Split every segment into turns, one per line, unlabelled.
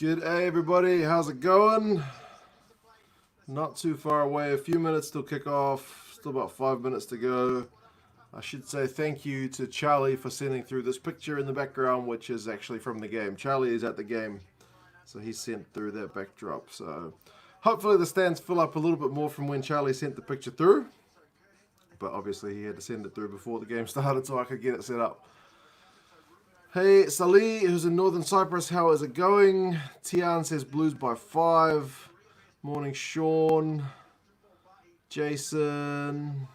G'day everybody, how's it going? Not too far away, a few minutes till kickoff, still about 5 minutes to go. I should say thank you to Charlie for sending through this picture in the background, which is actually from the game. Charlie is at the game, so he sent through that backdrop. So hopefully the stands fill up a little bit more from when Charlie sent the picture through. But obviously he had to send it through before the game started so I could get it set up. Hey, Salih, who's in Northern Cyprus, how is it going? Tian says Blues by 5. Morning, Sean. Jason.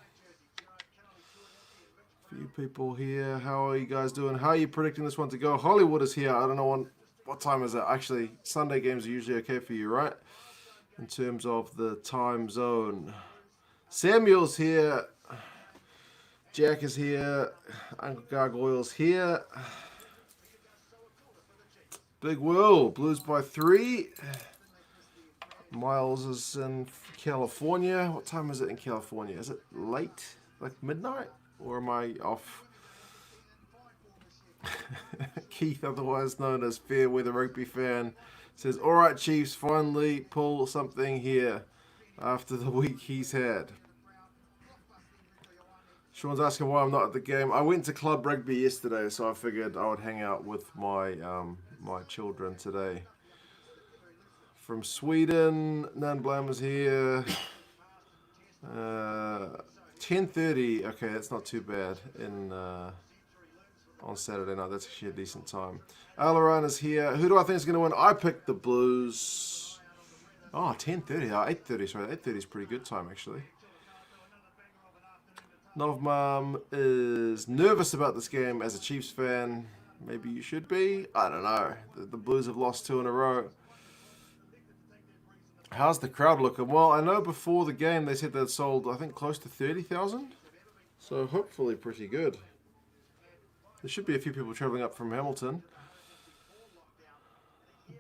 A few people here. How are you guys doing? How are you predicting this one to go? Hollywood is here. I don't know what time is it. Actually, Sunday games are usually okay for you, right? In terms of the time zone. Samuel's here. Jack is here. Uncle Gargoyle's here. Big Will, Blues by 3. Miles is in California. What time is it in California? Is it late? Like midnight? Or am I off? Keith, otherwise known as Fair Weather Rugby Fan, says, alright Chiefs, finally pull something here after the week he's had. Sean's asking why I'm not at the game. I went to club rugby yesterday, so I figured I would hang out with my my children today. From Sweden, Nan Blam is here. 10:30. Okay, that's not too bad in on Saturday night. That's actually a decent time. Alaran is here. Who do I think is going to win? I picked the Blues. Oh, 10:30. 8:30. Sorry, 8:30 is pretty good time actually. Novmam is nervous about this game as a Chiefs fan. Maybe you should be. I don't know. The Blues have lost 2 in a row. How's the crowd looking? Well, I know before the game they said they'd sold, I think, close to 30,000. So hopefully pretty good. There should be a few people traveling up from Hamilton.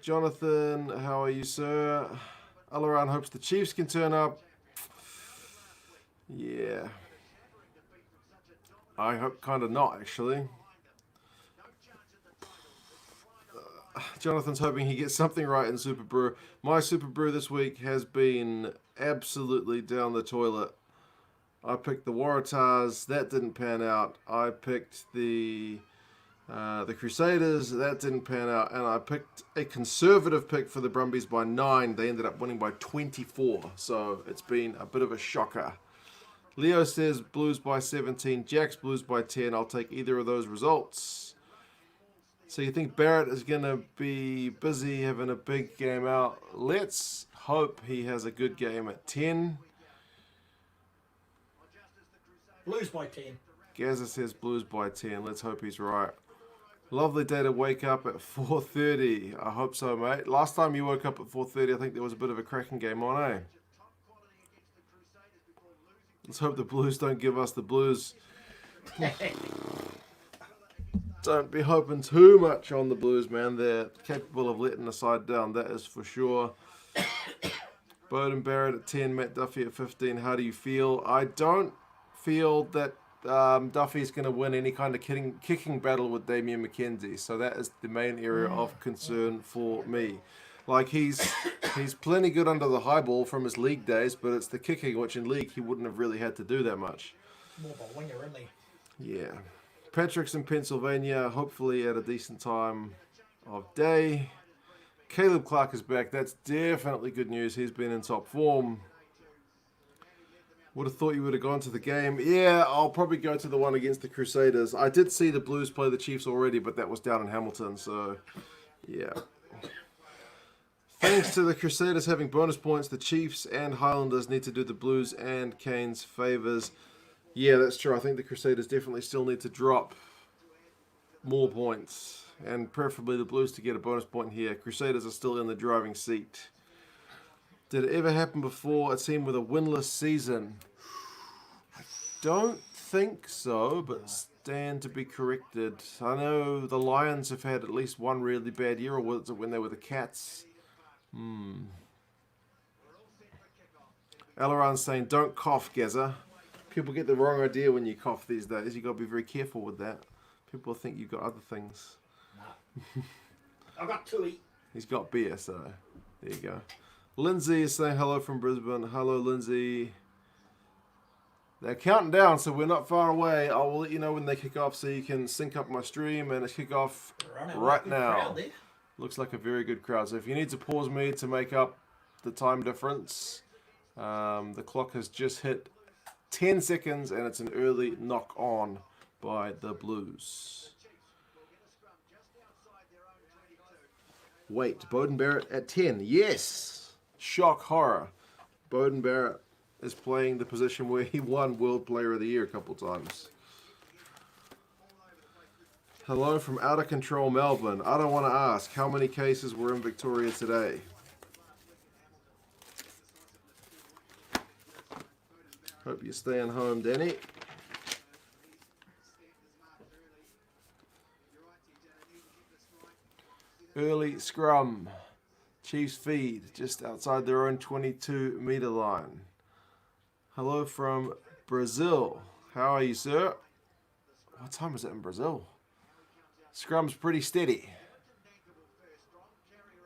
Jonathan, how are you, sir? Alaran hopes the Chiefs can turn up. Yeah. I hope kind of not, actually. Jonathan's hoping he gets something right in Super Brew. My Super Brew this week has been absolutely down the toilet. I picked the Waratahs. That didn't pan out. I picked the Crusaders. That didn't pan out. And I picked a conservative pick for the Brumbies by 9. They ended up winning by 24. So it's been a bit of a shocker. Leo says Blues by 17. Jack's Blues by 10. I'll take either of those results. So you think Barrett is going to be busy having a big game out? Let's hope he has a good game at 10.
Blues by 10.
Gaza says Blues by 10. Let's hope he's right. Lovely day to wake up at 4:30. I hope so, mate. Last time you woke up at 4:30, I think there was a bit of a cracking game on, eh? Let's hope the Blues don't give us the blues. Don't be hoping too much on the Blues, man. They're capable of letting the side down, that is for sure. Bowden Barrett at 10, Matt Duffy at 15. How do you feel? I don't feel that Duffy's going to win any kind of kicking battle with Damien McKenzie. So that is the main area of concern for me. Like, he's plenty good under the high ball from his league days, but it's the kicking, which in league he wouldn't have really had to do that much.
More of a winger, isn't he?
Yeah. Patrick's in Pennsylvania, hopefully at a decent time of day. Caleb Clark is back. That's definitely good news. He's been in top form. Would have thought you would have gone to the game. Yeah, I'll probably go to the one against the Crusaders. I did see the Blues play the Chiefs already, but that was down in Hamilton, so yeah. Thanks to the Crusaders having bonus points, the Chiefs and Highlanders need to do the Blues and Canes favours. Yeah, that's true. I think the Crusaders definitely still need to drop more points. And preferably the Blues to get a bonus point here. Crusaders are still in the driving seat. Did it ever happen before, a team with a winless season? I don't think so, but stand to be corrected. I know the Lions have had at least one really bad year, or was it when they were the Cats? Alaran's saying, don't cough, Gaza. People get the wrong idea when you cough these days. You got to be very careful with that. People think you've got other things.
No. I've got 2 eat.
He's got beer, so there you go. Lindsay is saying hello from Brisbane. Hello, Lindsay. They're counting down, so we're not far away. I will let you know when they kick off so you can sync up my stream, and it's kick off right now. Looks like a very good crowd. So if you need to pause me to make up the time difference, the clock has just hit 10 seconds, and it's an early knock on by the Blues. Wait, Beauden Barrett at 10. Yes! Shock horror. Beauden Barrett is playing the position where he won World Player of the Year a couple times. Hello from Out of Control, Melbourne. I don't want to ask, how many cases were in Victoria today? Hope you're staying home, Danny. Early scrum. Chiefs feed just outside their own 22-meter line. Hello from Brazil. How are you, sir? What time is it in Brazil? Scrum's pretty steady.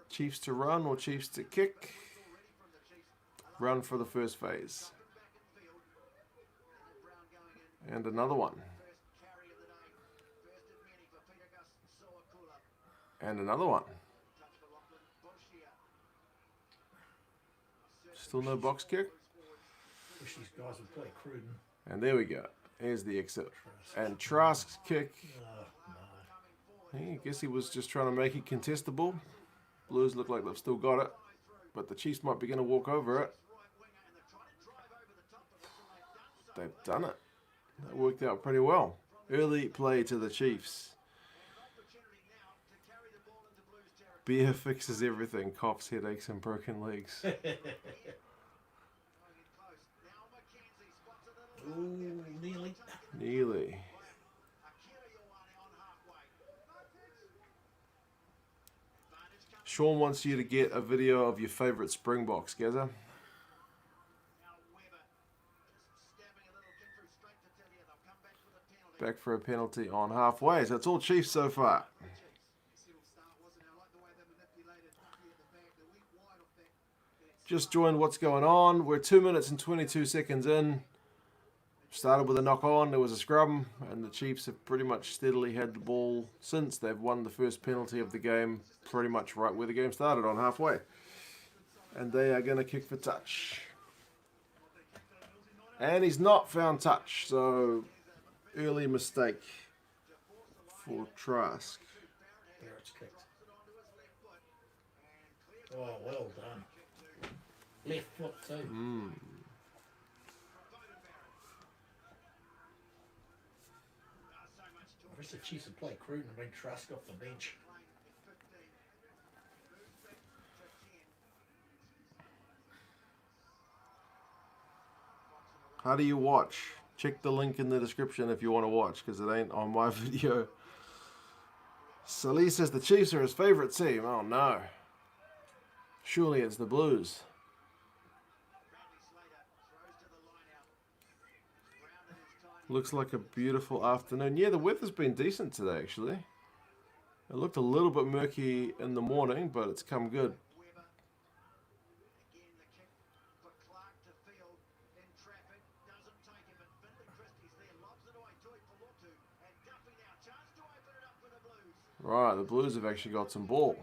Chiefs to run or Chiefs to kick? Run for the first phase. And another one. And another one. Still no box kick.
Wish these guys would play Cruden.
And there we go. Here's the exit. And Trask's kick. I guess he was just trying to make it contestable. Blues look like they've still got it. But the Chiefs might be going to walk over it. They've done it. That worked out pretty well. Early play to the Chiefs. Beer fixes everything. Coughs, headaches, and broken legs.
Ooh, nearly.
Nearly. Sean wants you to get a video of your favourite Springboks, Gaza. Back for a penalty on halfway. So it's all Chiefs so far. Just joined what's going on. We're 2 minutes and 22 seconds in. Started with a knock on. There was a scrum. And the Chiefs have pretty much steadily had the ball since. They've won the first penalty of the game pretty much right where the game started, on halfway. And they are going to kick for touch. And he's not found touch. So early mistake for Trask.
Barrett's kicked. Oh, well done. Left foot too. I wish the Chiefs would play Cruden and bring Trask off the bench.
How do you watch? Check the link in the description if you want to watch, because it ain't on my video. Salih says the Chiefs are his favourite team. Oh no. Surely it's the Blues. Looks like a beautiful afternoon. Yeah, the weather's been decent today, actually. It looked a little bit murky in the morning, but it's come good. Right, the Blues have actually got some ball.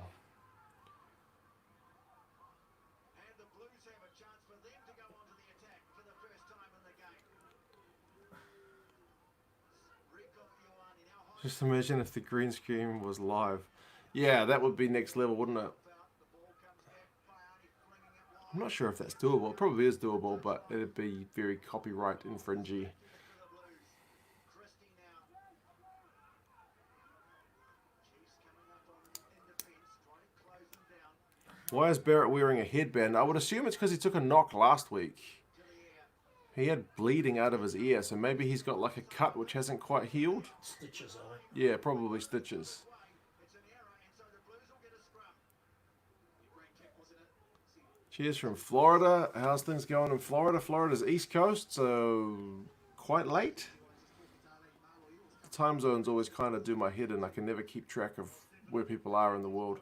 Just imagine if the green screen was live. Yeah, that would be next level, wouldn't it? I'm not sure if that's doable. It probably is doable, but it'd be very copyright infringy. Why is Barrett wearing a headband? I would assume it's because he took a knock last week. He had bleeding out of his ear, so maybe he's got like a cut which hasn't quite healed.
Stitches, I think.
Yeah, probably stitches. Cheers from Florida. How's things going in Florida? Florida's East Coast, so quite late. The time zones always kind of do my head in. I can never keep track of where people are in the world.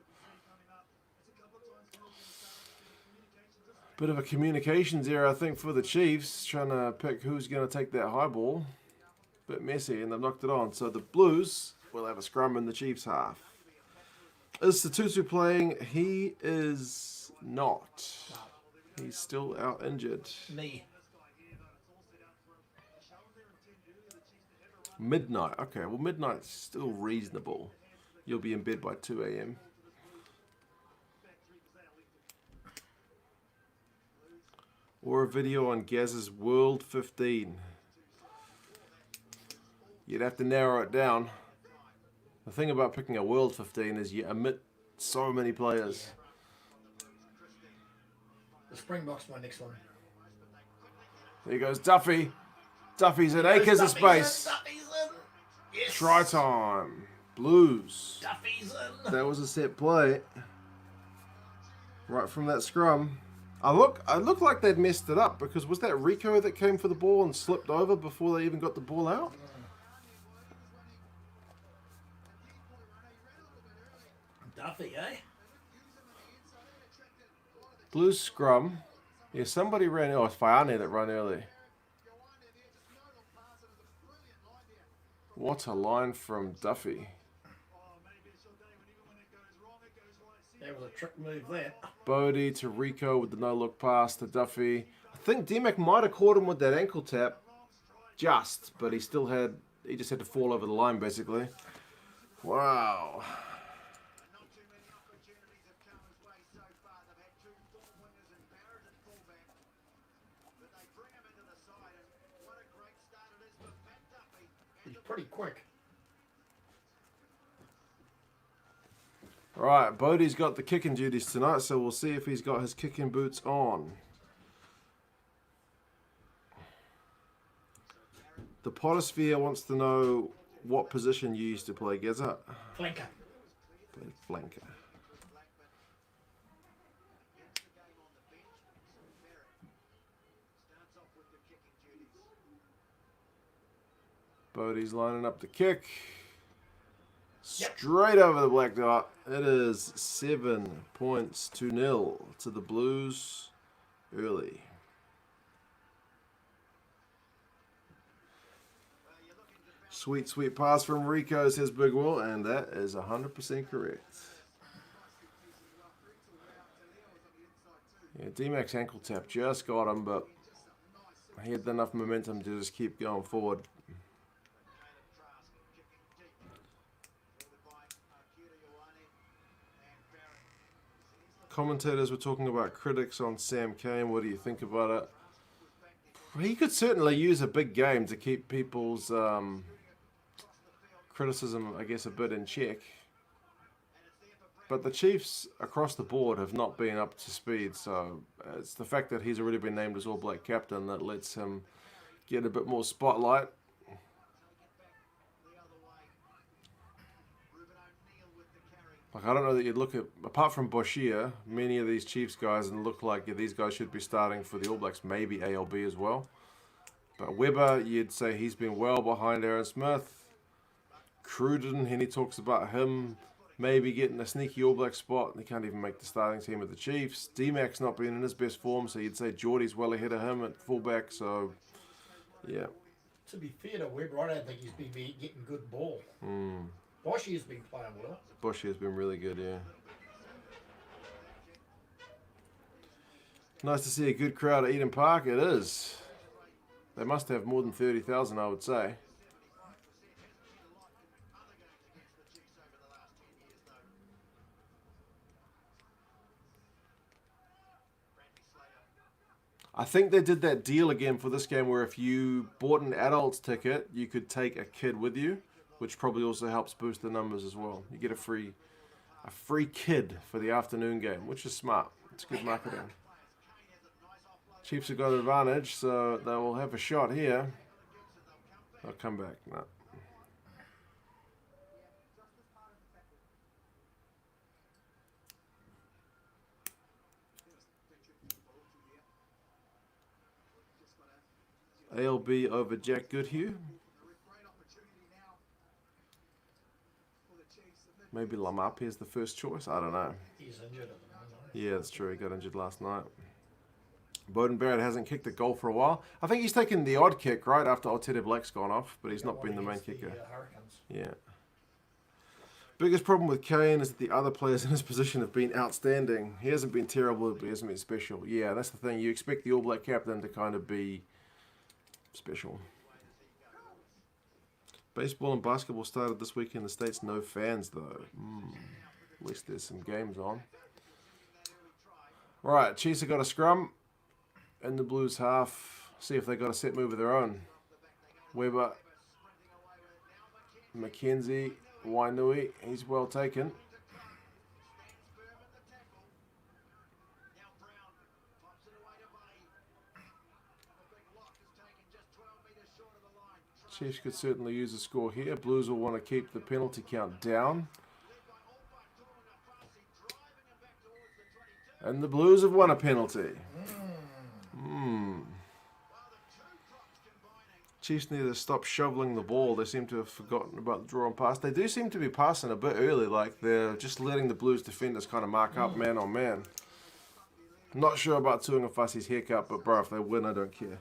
Bit of a communications error, I think, for the Chiefs, trying to pick who's going to take that high ball. Bit messy, and they've knocked it on. So the Blues will have a scrum in the Chiefs' half. Is Tutu playing? He is not. He's still out injured.
Me.
Midnight. Okay, well, midnight's still reasonable. You'll be in bed by 2 a.m. Or a video on Gaz's World 15. You'd have to narrow it down. The thing about picking a World 15 is you omit so many players.
The Springboks, my next one.
There goes Duffy. Duffy's in acres of space.
Duffy's in. Yes.
Try time. Blues.
Duffy's in.
That was a set play. Right from that scrum. I look like they'd messed it up, because was that Rico that came for the ball and slipped over before they even got the ball out?
Duffy, eh?
Blues scrum. Yeah, somebody ran. Oh, it's Faiane that ran early. What a line from Duffy.
That was a trick move there.
Bodie to Rico with the no-look pass to Duffy. I think D-Mac might have caught him with that ankle tap. But he just had to fall over the line, basically. Wow.
He's pretty quick.
Right, Bodie's got the kicking duties tonight, so we'll see if he's got his kicking boots on. The Potosphere wants to know what position you used to play, Gazza.
Flanker.
Played flanker. Bodie's lining up the kick. Straight over the black dot. It is 7 points to 0 to the Blues early. Sweet, sweet pass from Rico, says Big Will, and that is 100% correct. Yeah, D-Mac's ankle tap just got him, but he had enough momentum to just keep going forward. Commentators were talking about critics on Sam Cane. What do you think about it? He could certainly use a big game to keep people's criticism, I guess, a bit in check. But the Chiefs across the board have not been up to speed, so it's the fact that he's already been named as All Black captain that lets him get a bit more spotlight. Like, I don't know that you'd look at, apart from Boshier, many of these Chiefs guys, and look like these guys should be starting for the All Blacks, maybe ALB as well. But Weber, you'd say he's been well behind Aaron Smith. Cruden, Henny talks about him maybe getting a sneaky All Black spot. He can't even make the starting team of the Chiefs. D-Mac's not been in his best form, so you'd say Geordie's well ahead of him at fullback, so yeah.
To be fair to Weber, I don't think he's been getting good ball. Boshi has been playing well.
Boshi has been really good, yeah. Nice to see a good crowd at Eden Park. It is. They must have more than 30,000, I would say. I think they did that deal again for this game where if you bought an adult's ticket, you could take a kid with you, which probably also helps boost the numbers as well. You get a free kid for the afternoon game, which is smart. It's good marketing. Chiefs have got an advantage, so they will have a shot here. They'll come back. No. ALB over Jack Goodhue. Maybe Lamapi is the first choice. I don't know.
He's injured at the moment.
Yeah, that's true. He got injured last night. Bowden Barrett hasn't kicked a goal for a while. I think he's taken the odd kick, right, after Aotearoa Black's gone off, but he's not been the main kicker.
Hurricanes.
Yeah. Biggest problem with Kane is that the other players in his position have been outstanding. He hasn't been terrible, but he hasn't been special. Yeah, that's the thing. You expect the All Black captain to kind of be special. Baseball and basketball started this week in the States. No fans, though. At least there's some games on. Right, Chiefs have got a scrum. In the Blues half. See if they got a set move of their own. Weber. McKenzie. Wainui. He's well taken. Chiefs could certainly use a score here. Blues will want to keep the penalty count down. And the Blues have won a penalty. Chiefs need to stop shoveling the ball. They seem to have forgotten about the draw and pass. They do seem to be passing a bit early. Like they're just letting the Blues defenders kind of mark up man on man. Not sure about Tuangafussi's haircut, but bro, if they win, I don't care.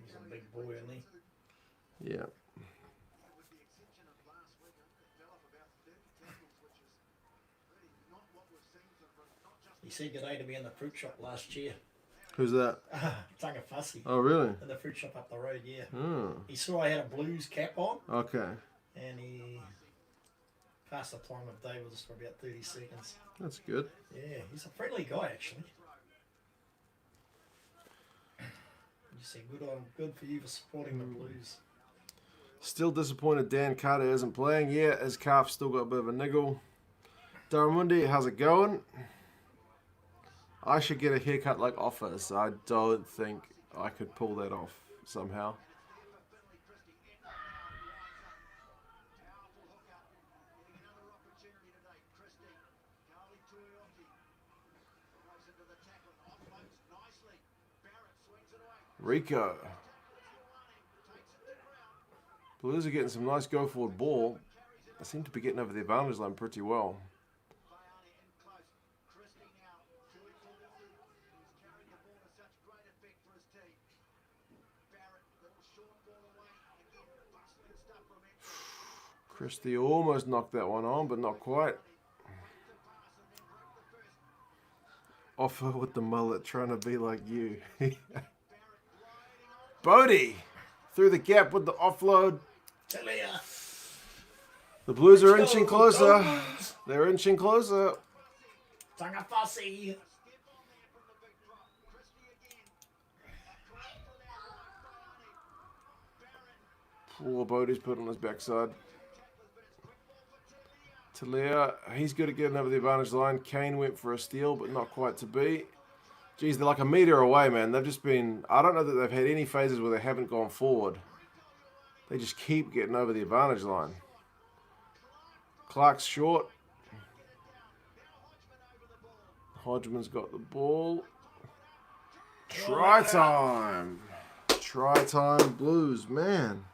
He's a big boy, isn't he?
Yeah.
He said good day to me in the fruit shop last year.
Who's that?
Tuangafussy.
Oh, really?
In the fruit shop up the road, yeah.
Oh.
He saw I had a Blues cap on.
Okay.
And he passed the time of day with us for about 30 seconds.
That's good.
Yeah, he's a friendly guy, actually. You say good for you for supporting the Blues.
Still disappointed Dan Carter isn't playing. Yeah, his calf's still got a bit of a niggle. Daramundi, how's it going? I should get a haircut like Office. I don't think I could pull that off somehow. Rico. Blues are getting some nice go forward ball. They seem to be getting over the advantage line pretty well. Christie almost knocked that one on, but not quite. Offer with the mullet, trying to be like you. Bodie through the gap with the offload. The Blues are inching closer. They're inching closer.
Tuangafussy.
Poor Bodie's put on his backside. Talia, he's good at getting over the advantage line. Kane went for a steal, but not quite to be. Geez, they're like a metre away, man. They've just been... I don't know that they've had any phases where they haven't gone forward. They just keep getting over the advantage line. Clark's short. Hodgman's got the ball. Try time. Try time Blues, man.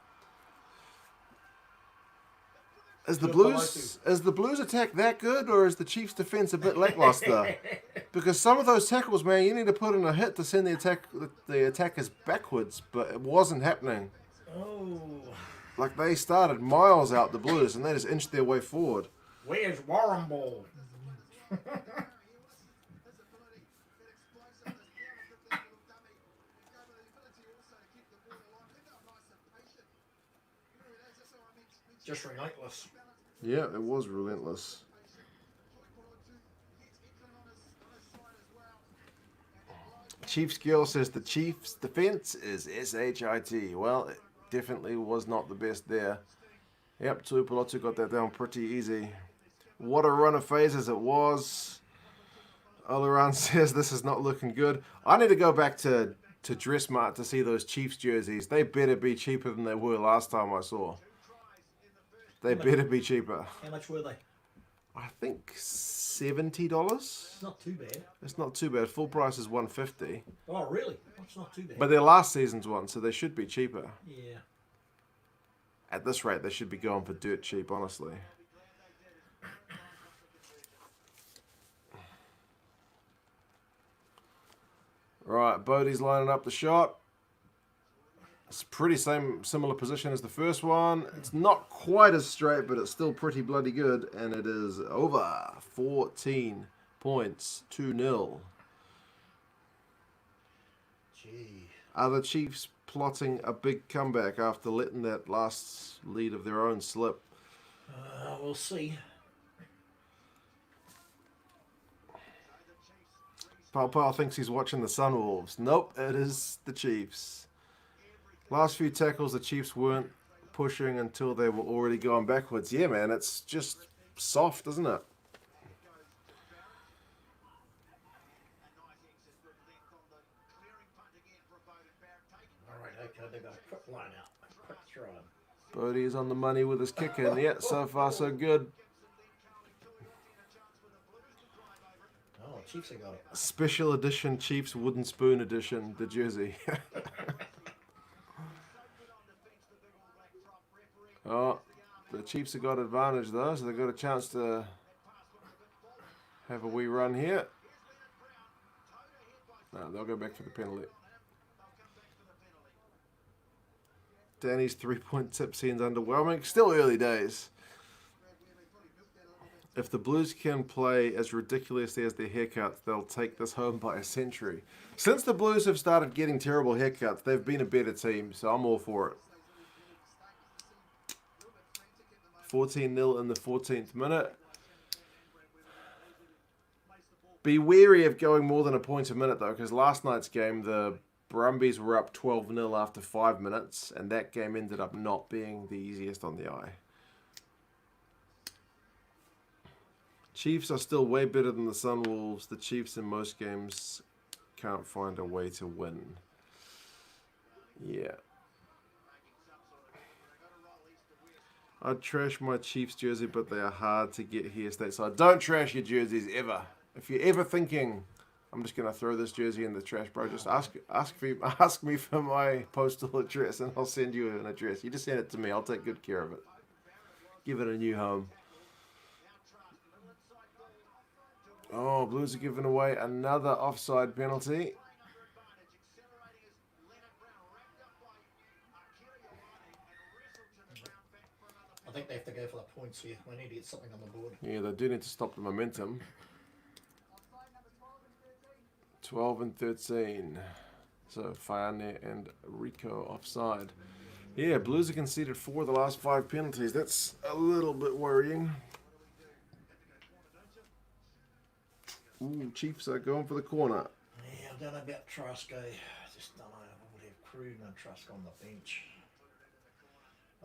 Is the Blues attack that good, or is the Chiefs defense a bit lackluster? Because some of those tackles, man, you need to put in a hit to send the attackers backwards, but it wasn't happening.
Oh.
Like they started miles out the Blues, and they just inched their way forward.
Where's Warren Ball? Just relentless.
Yeah, it was relentless. Chiefs Girl says the Chiefs' defense is SHIT. Well, it definitely was not the best there. Yep, Tuipulotu got that down pretty easy. What a run of phases it was. Olaran says this is not looking good. I need to go back to Dressmart to see those Chiefs jerseys. They better be cheaper than they were last time I saw. They better be cheaper.
How much were they?
I think $70.
It's not too bad.
It's not too bad. Full price is $150.
Oh, really? That's not too bad.
But they're last season's one, so they should be cheaper.
Yeah.
At this rate, they should be going for dirt cheap, honestly. Right, Bodie's lining up the shot. It's pretty similar position as the first one. It's not quite as straight, but it's still pretty bloody good. And it is over. 14 points, 2-0.
Gee.
Are the Chiefs plotting a big comeback after letting that last lead of their own slip?
We'll see.
Pao thinks he's watching the Sunwolves. Nope, it is the Chiefs. Last few tackles, the Chiefs weren't pushing until they were already going backwards. Yeah, man, it's just soft, isn't it?
All right, okay, they got a quick line out. A quick throw in.
Bodie is on the money with his kick in. Yeah, so far so good.
Oh, Chiefs have got it.
Special edition Chiefs wooden spoon edition, the jersey. Oh, the Chiefs have got advantage though, so they've got a chance to have a wee run here. No, they'll go back for the penalty. Danny's 3-point tip seems underwhelming. Still early days. If the Blues can play as ridiculously as their haircuts, they'll take this home by a century. Since the Blues have started getting terrible haircuts, they've been a better team, so I'm all for it. 14-0 in the 14th minute. Be wary of going more than a point a minute, though, because last night's game, the Brumbies were up 12-0 after 5 minutes, and that game ended up not being the easiest on the eye. Chiefs are still way better than the Sunwolves. The Chiefs in most games can't find a way to win. Yeah. I'd trash my Chiefs jersey, but they are hard to get here stateside. Don't trash your jerseys ever. If you're ever thinking, I'm just going to throw this jersey in the trash, bro, just ask me for my postal address and I'll send you an address. You just send it to me. I'll take good care of it. Give it a new home. Oh, Blues are giving away another offside penalty.
I think they have to go for the points here. We need to get something on the board.
Yeah, they do need to stop the momentum. 12 and 13. So, Fayane and Rico offside. Yeah, Blues have conceded 4 of the last 5 penalties. That's a little bit worrying. Ooh, Chiefs are going for the corner.
Yeah, I don't know about Trask. I just don't know. I would have Crude and Trask on the bench.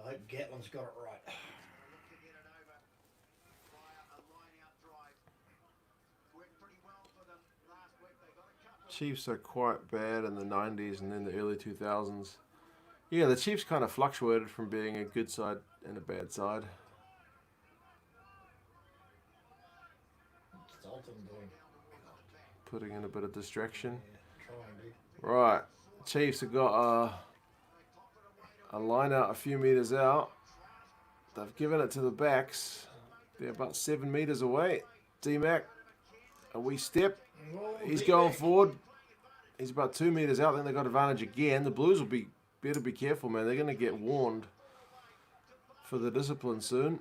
I hope Gatlin's got it right.
Chiefs are quite bad in the 90s and in the early 2000s. Yeah, the Chiefs kind of fluctuated from being a good side and a bad side.
What's Dalton doing?
Putting in a bit of distraction.
Yeah, trying to.
Right, Chiefs have got a line out a few meters out. They've given it to the backs. They're about 7 meters away. D-Mac, a wee step.
Whoa,
He's going forward. He's about 2 meters out. I think they got advantage again. The Blues will better be careful, man. They're going to get warned for the discipline soon.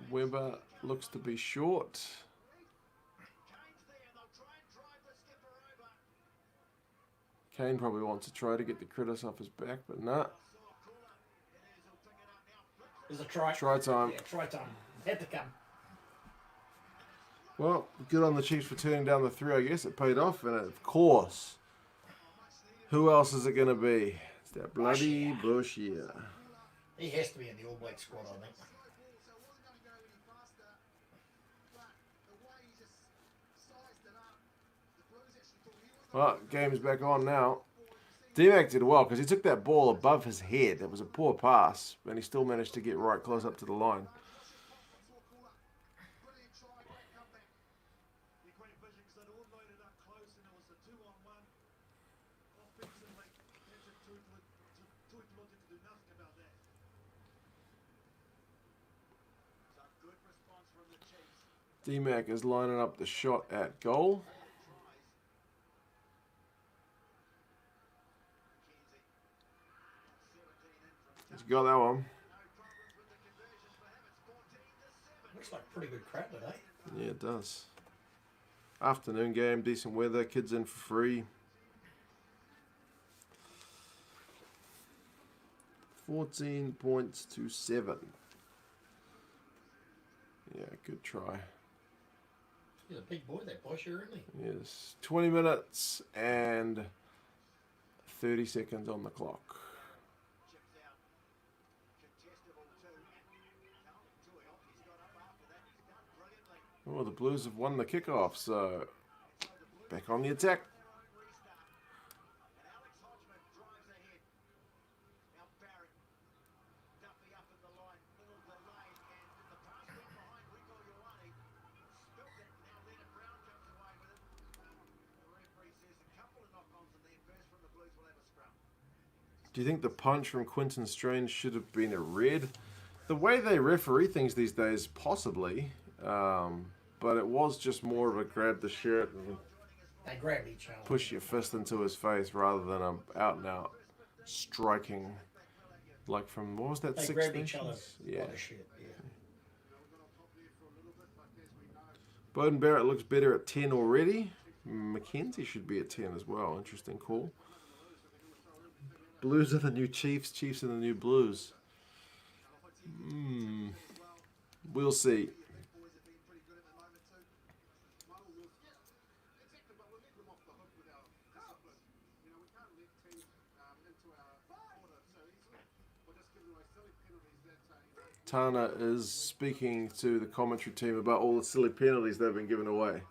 Weber looks to be short. Kane probably wants to try to get the Critters off his back, but nah.
There's a try.
Try time.
Yeah, try time. Had to come.
Well, good on the Chiefs for turning down the 3, I guess. It paid off, and of course, who else is it going to be? It's that bloody Boshier.
He has to be in the All Black squad, I think.
Well, game's back on now. D-Mac did well because he took that ball above his head. It was a poor pass, and he still managed to get right close up to the line. D-Mac is lining up the shot at goal. He's got that one.
Looks like pretty good crap today.
Yeah, it does. Afternoon game, decent weather, kids in for free. 14 points to 7. Yeah, good try.
He's a big boy, that Bosher, isn't he?
Yes, 20 minutes and 30 seconds on the clock. Oh, the Blues have won the kickoff, so back on the attack. Do you think the punch from Quinton Strange should have been a red? The way they referee things these days, possibly. But it was just more of a grab the shirt and
They grabbed each other.
push your fist into his face rather than a out and out striking. Like from, what was that,
They
Six
grabbed each other
Nations? Yeah.
by the shit, yeah.
Bowden Barrett looks better at 10 already. Mackenzie should be at 10 as well. Interesting call. Blues are the new Chiefs. Chiefs are the new Blues. We'll see. Tana is speaking to the commentary team about all the silly penalties they've been giving away.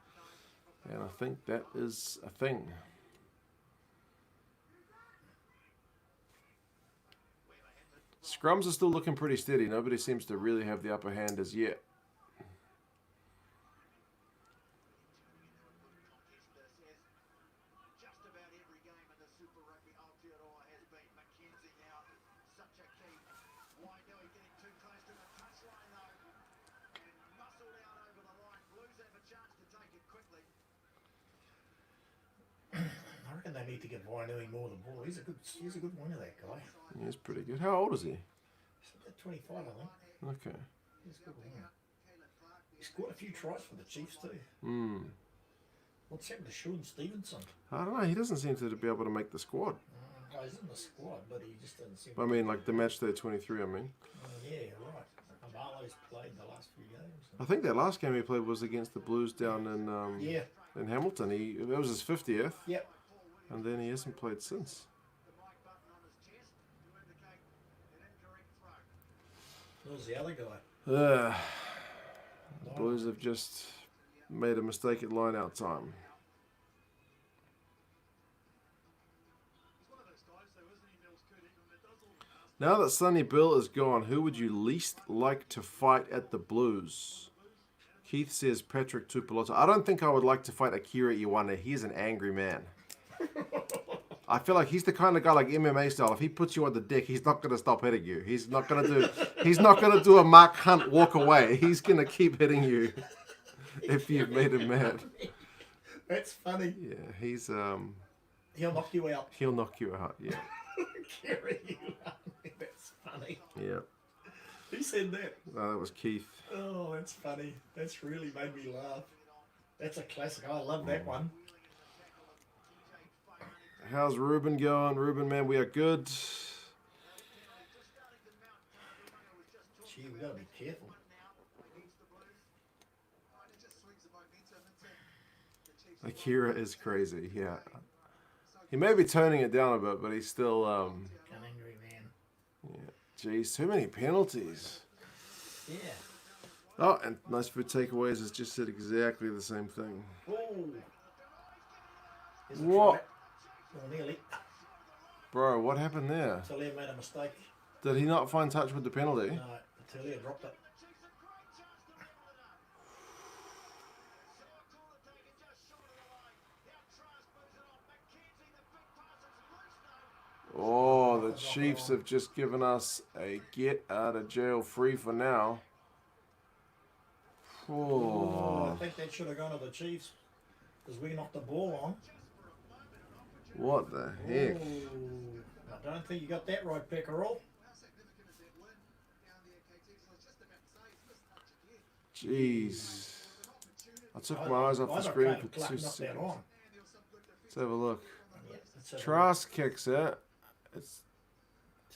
And I think that is a thing. Scrums are still looking pretty steady. Nobody seems to really have the upper hand as yet.
Just about every game in the Super Rugby Aotearoa has been Mackenzie now. Such a key. Wainui getting too close to the touchline though. And muscled out over the line. Blues have a chance to take it quickly.
I reckon they need to give Wainui more than ball. He's a good winner, that guy.
He's pretty good. How old is he?
He's about 25, I think.
Okay.
He's a good winner. He scored a few tries for the Chiefs too. What's happened to Sean Stevenson?
I don't know. He doesn't seem to be able to make the squad.
Oh, he's in the squad, but he just doesn't seem.
I mean, like the match day 23, I mean.
Yeah, right. Amalo's played the last few games.
I think that last game he played was against the Blues down in
Yeah.
in Hamilton. That was his 50th.
Yep.
And then he hasn't played since.
Who's the other guy?
The Blues have just made a mistake at line-out time. Now that Sonny Bill is gone, who would you least like to fight at the Blues? Keith says Patrick Tupolota. I don't think I would like to fight Akira Iwane. He's an angry man. I feel like he's the kind of guy like MMA style. If he puts you on the deck, he's not going to stop hitting you. He's not going to do a Mark Hunt walk away. He's going to keep hitting you if you've made him mad.
That's funny.
Yeah, he's
He'll knock you out.
he'll knock you out. Yeah.
Carry you out. That's funny.
Yeah.
Who said that?
No, that was Keith.
Oh, that's funny. That's really made me laugh. That's a classic. I love that one.
How's Ruben going? Ruben, man, we are good.
Gee, we gotta be careful.
Akira is crazy. Yeah. He may be toning it down a bit, but he's still
An angry man.
yeah. Jeez, too many penalties.
Yeah.
Oh, and Nice Food Takeaways has just said exactly the same thing.
Oh. Here's a
What?
try. Oh, nearly.
Bro, what happened there?
Talia made a mistake.
Did he not find touch with the penalty?
No, Talia dropped it.
Oh, the Chiefs have just given us a get out of jail free for now.
I think that should have gone to the Chiefs because we knocked the ball on.
What the heck?
Oh, I don't think you got that right, Peckerell.
Jeez. I took my eyes off the screen for 2 seconds. Let's have a look.
Yeah,
Trask kicks it. It's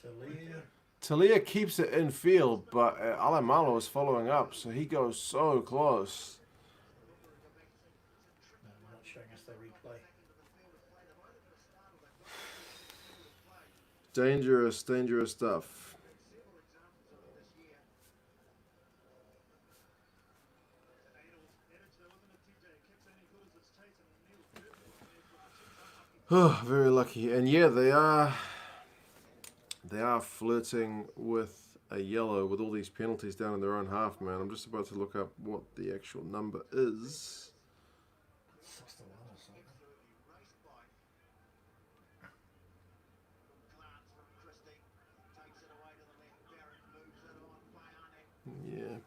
Talia.
Talia keeps it in field, but Alamalo is following up, so he goes so close.
No, I'm not showing us the replay.
Dangerous, dangerous stuff. Oh, very lucky. And yeah, they are flirting with a yellow with all these penalties down in their own half, man. I'm just about to look up what the actual number is.
6 to 1 or something.
Yeah.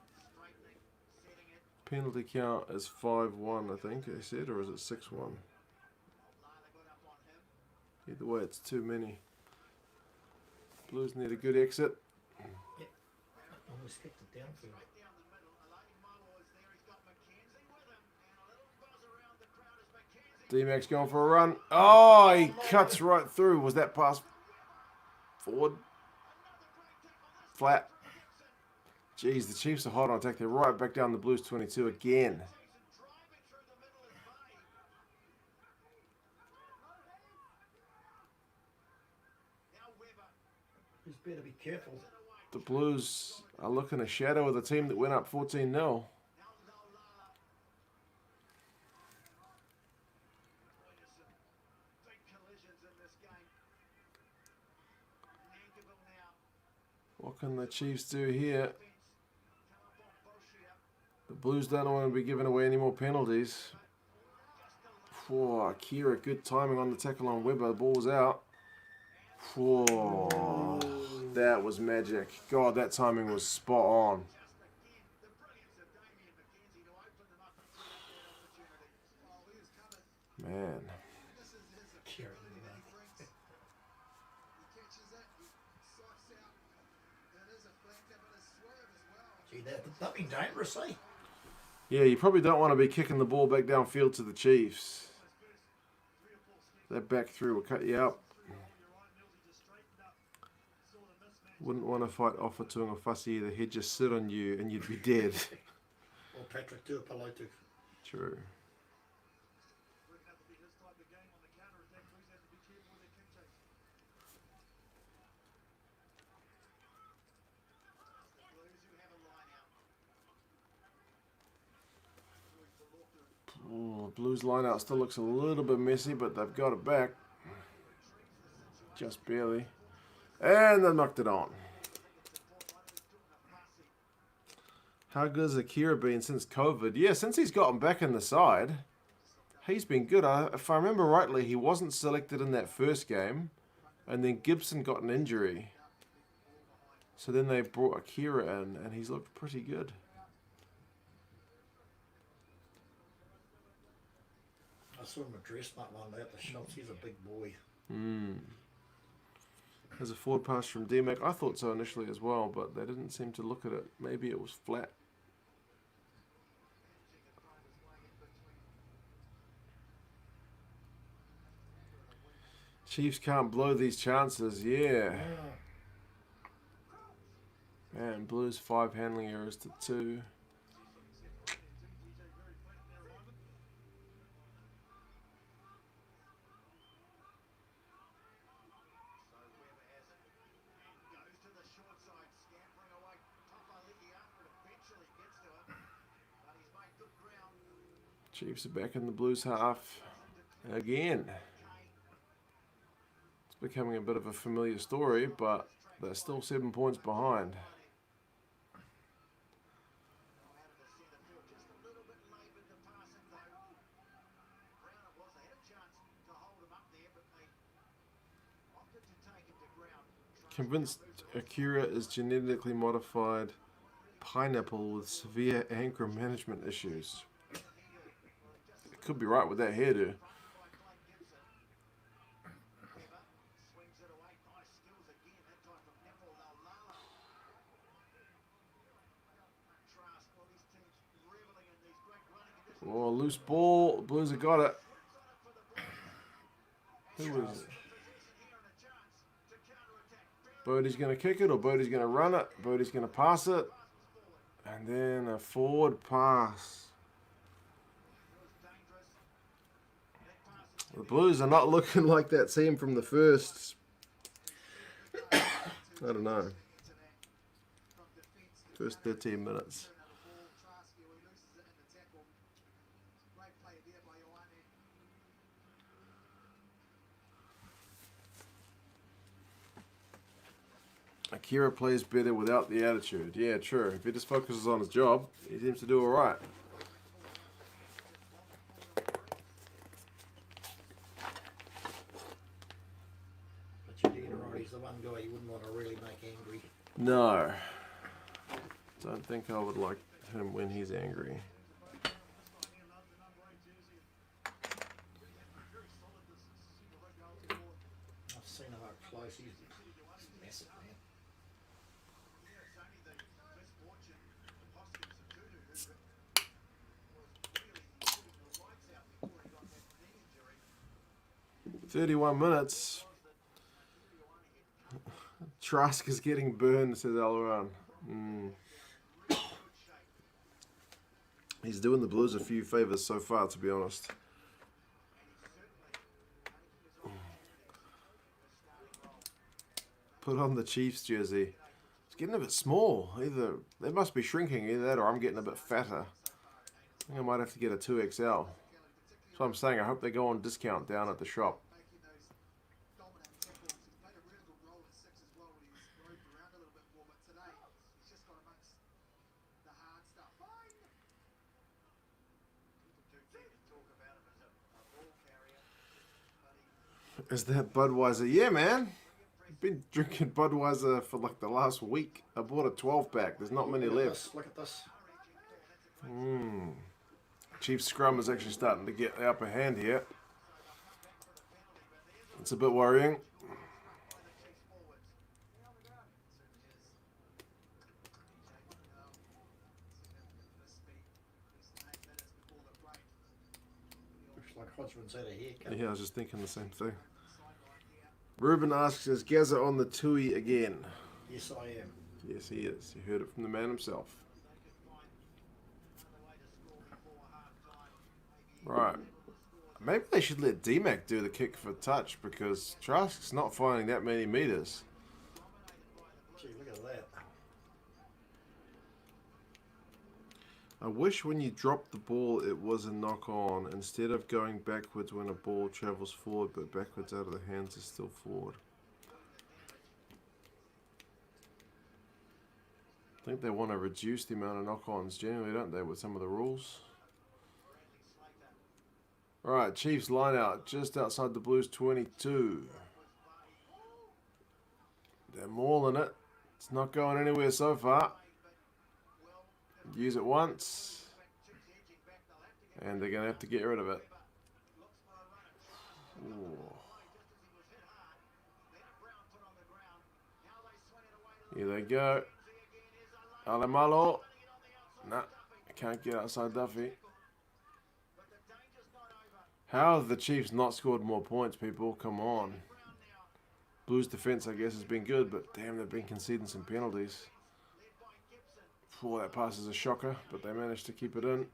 Penalty count is 5-1, I think they said, or is it 6-1? Either way, it's too many. Blues need a good exit.
Yep. Almost kicked it downfield.
D-Mac's going for a run. Oh, he cuts right through. Was that pass forward? Flat. Jeez, the Chiefs are hot on attack. They're right back down the Blues 22 again.
Just better be careful.
The Blues are looking a shadow of the team that went up 14-0. What can the Chiefs do here? The Blues don't want to be giving away any more penalties. Whoa, Akira, good timing on the tackle on Weber. The ball was out. Whoa, that was magic. God, that timing was spot on. Man.
Gee, that'd be dangerous, eh?
Yeah, you probably don't want to be kicking the ball back downfield to the Chiefs. That back through will cut you up. Wouldn't want to fight Offa Tuanga Fussy either. He'd just sit on you and you'd be dead.
Or Patrick Tuapolotu.
True. Oh, Blues line out still looks a little bit messy, but they've got it back. Just barely. And they knocked it on. How good has Akira been since COVID? Yeah, since he's gotten back in the side, he's been good. If I remember rightly, he wasn't selected in that first game, and then Gibson got an injury. So then they brought Akira in, and he's looked pretty good.
I saw him address that one at the shops. He's a big boy.
There's a forward pass from D-Mac. I thought so initially as well, but they didn't seem to look at it. Maybe it was flat. Chiefs can't blow these chances, yeah. Man, Blues 5 handling errors to 2. Chiefs are back in the Blues half again. It's becoming a bit of a familiar story, but they're still 7 points behind. Convinced Akira is genetically modified pineapple with severe anger management issues. Could be right with that hairdo. Oh, loose ball. Blues have got it. Who was it? Bodie's going to kick it or Bodie's going to run it. Bodie's going to pass it. And then a forward pass. The Blues are not looking like that team from the first, I don't know, first 13 minutes. Akira plays better without the attitude. Yeah, true. If he just focuses on his job, he seems to do all right.
But you're right, he's the one guy you wouldn't want to really make angry.
No. Don't think I would like him when he's angry.
I've seen him up close, he's massive, man.
It's only the misfortune, the positives of Tudu, who was really shooting the lights out before he got that knee injury.
31 minutes. Trask is getting burned, says Elron. He's doing the Blues a few favours so far, to be honest. Put on the Chiefs jersey. It's getting a bit small. Either they must be shrinking, either that or I'm getting a bit fatter. I think I might have to get a 2XL. That's what I'm saying. I hope they go on discount down at the shop. Is that Budweiser? Yeah, man. I've been drinking Budweiser for like the last week. I bought a 12-pack. There's not many left.
Look at this.
Chiefs scrum is actually starting to get the upper hand here. It's a bit worrying.
Looks like Hodgman's had a haircut.
Yeah, I was just thinking the same thing. Ruben asks, is Gaza on the Tui again?
Yes, I am.
Yes, he is. You heard it from the man himself. Right. Maybe they should let D-Mac do the kick for touch because Trask's not finding that many meters.
Gee, look at that.
I wish when you drop the ball it was a knock-on instead of going backwards when a ball travels forward, but backwards out of the hands is still forward. I think they want to reduce the amount of knock-ons generally, don't they, with some of the rules? Alright, Chiefs line out just outside the Blues 22. They're mauling it. It's not going anywhere so far. Use it once. And they're going to have to get rid of it. Ooh. Here they go. Alemalo. Nah, can't get outside Duffy. How have the Chiefs not scored more points, people? Come on. Blues defense, I guess, has been good, but damn, they've been conceding some penalties. Oh, that pass is a shocker, but they managed to keep it in.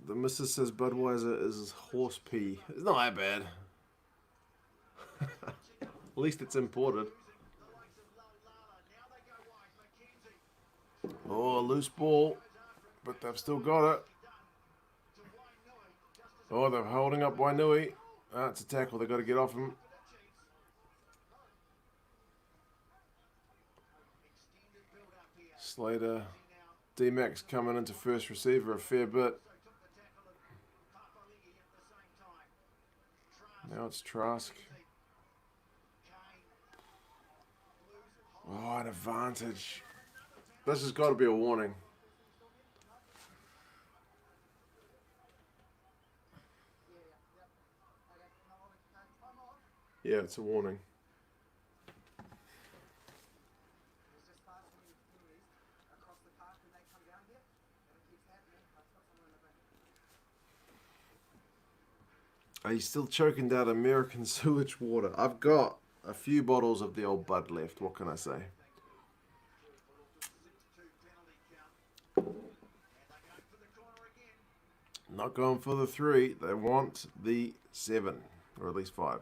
The missus says Budweiser is horse pee. It's not that bad. At least it's imported. Oh, loose ball, but they've still got it. Oh, they're holding up Wainui. That's a tackle. They've got to get off him. Slater. D-Max coming into first receiver a fair bit. Now it's Trask. Oh, an advantage. This has got to be a warning. Yeah, it's a warning. Are you still choking down American sewage water? I've got a few bottles of the old Bud left. What can I say? Not going for the 3. They want the 7, or at least 5.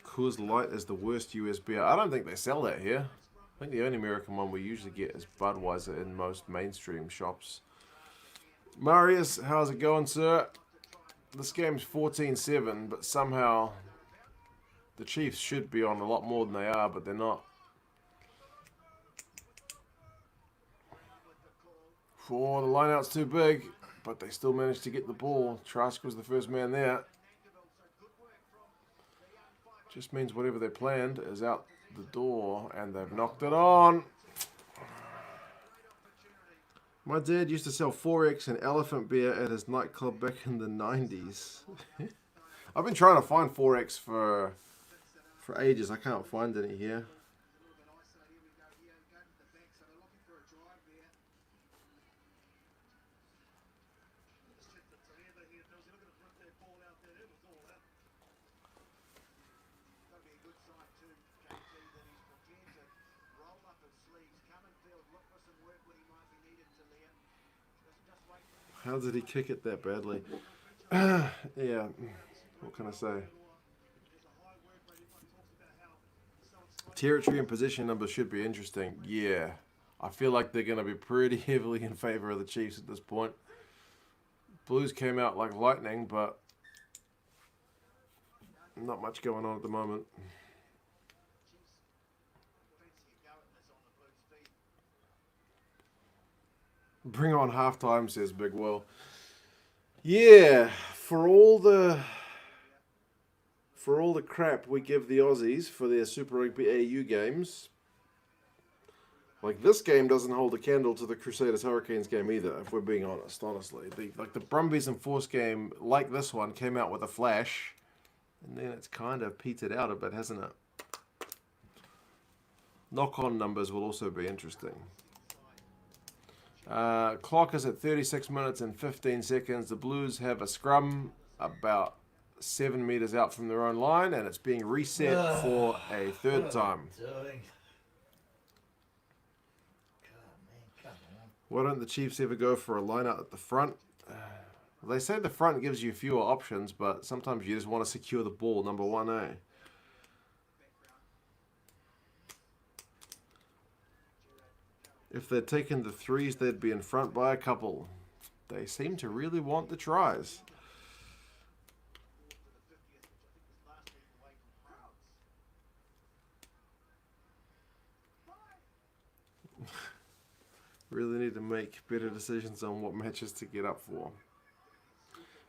Coors Light is the worst US beer. I don't think they sell that here. I think the only American one we usually get is Budweiser in most mainstream shops. Marius, how's it going, sir? This game's 14-7, but somehow the Chiefs should be on a lot more than they are, but they're not. The lineout's too big, but they still managed to get the ball. Trask was the first man there. Just means whatever they planned is out the door, and they've knocked it on. My dad used to sell 4X and elephant beer at his nightclub back in the 90s. I've been trying to find 4X for ages. I can't find any here. How did he kick it that badly? Yeah, what can I say? Territory and position numbers should be interesting. Yeah, I feel like they're going to be pretty heavily in favor of the Chiefs at this point. Blues came out like lightning, but not much going on at the moment. Bring on halftime, says Big Will. Yeah, for all the crap we give the Aussies for their Super Rugby AU games, like this game doesn't hold a candle to the Crusaders Hurricanes game either, if we're being honest, honestly. The Brumbies and Force game, like this one, came out with a flash, and then it's kind of petered out a bit, hasn't it? Knock-on numbers will also be interesting. Clock is at 36 minutes and 15 seconds. The Blues have a scrum about 7 meters out from their own line, and it's being reset for a third time. Why don't the Chiefs ever go for a line out at the front? They say the front gives you fewer options, but sometimes you just want to secure the ball, number one, eh? If they'd taken the 3s, they'd be in front by a couple. They seem to really want the tries. Really need to make better decisions on what matches to get up for.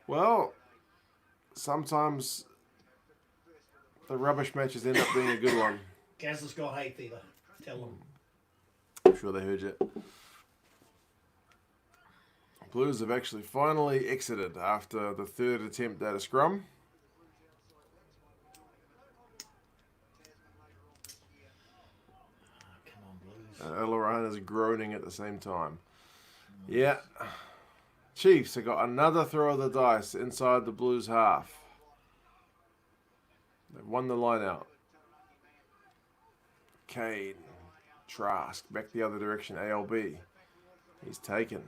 Well, sometimes the rubbish matches end up being a good one.
Gaz has got hay fever. Tell them.
I'm sure they heard you. Blues have actually finally exited after the third attempt at a scrum.
Come on, Blues.
Elaran is groaning at the same time. Yeah. Chiefs have got another throw of the dice inside the Blues half. They've won the line out. Kane. Trask. Back the other direction. ALB. He's taken.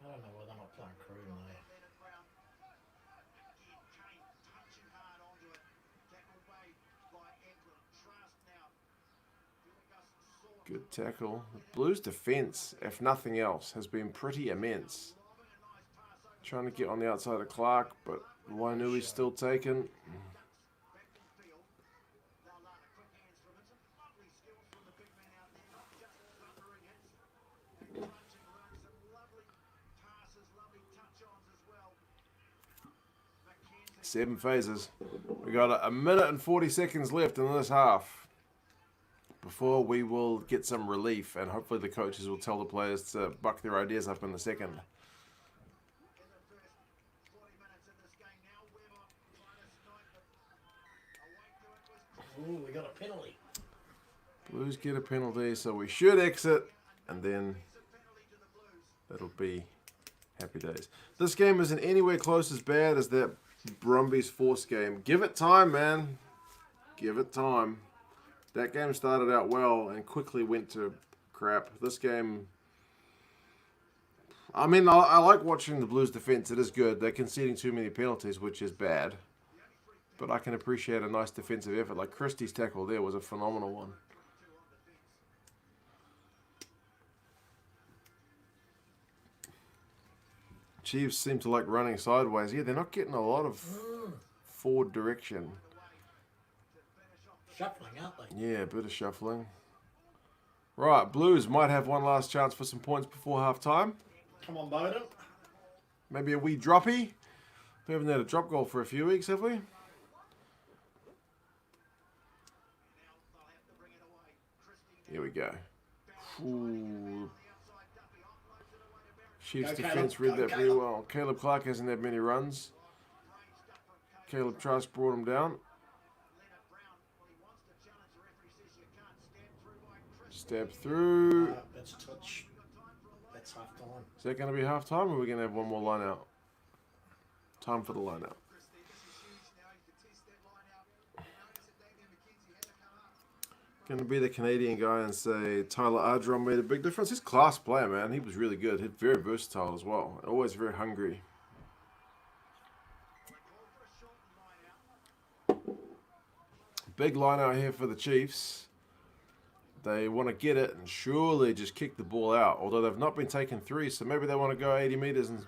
I don't know why they're not playing crew in there.
Good tackle. The Blues' defence, if nothing else, has been pretty immense. Trying to get on the outside of Clark, but Wainui's still taken. 7 phases. We got a minute and 40 seconds left in this half before we will get some relief, and hopefully the coaches will tell the players to buck their ideas up in the second.
Ooh, we got a penalty.
Blues get a penalty, so we should exit, and then that'll be happy days. This game isn't anywhere close as bad as that Brumbies Force game. Give it time, man. Give it time. That game started out well and quickly went to crap. This game, I mean, I like watching the Blues defense. It is good. They're conceding too many penalties, which is bad. But I can appreciate a nice defensive effort. Like Christie's tackle there was a phenomenal one. Chiefs seem to like running sideways. Yeah, they're not getting a lot of forward direction.
Shuffling, aren't they?
Yeah, a bit of shuffling. Right, Blues might have one last chance for some points before half-time.
Come on, Bowden.
Maybe a wee droppy. We haven't had a drop goal for a few weeks, have we? Here we go. Ooh. Chiefs defense read that pretty well. Caleb Clark hasn't had many runs. Caleb Trask brought him down. Stab through.
That's touch. That's half time.
Is that going to be half time, or are we going to have one more line out? Time for the line out. Going to be the Canadian guy and say Tyler Ardron made a big difference. He's a class player, man. He was really good. He's very versatile as well. Always very hungry. Big line out here for the Chiefs. They want to get it and surely just kick the ball out. Although they've not been taking 3, so maybe they want to go 80 metres and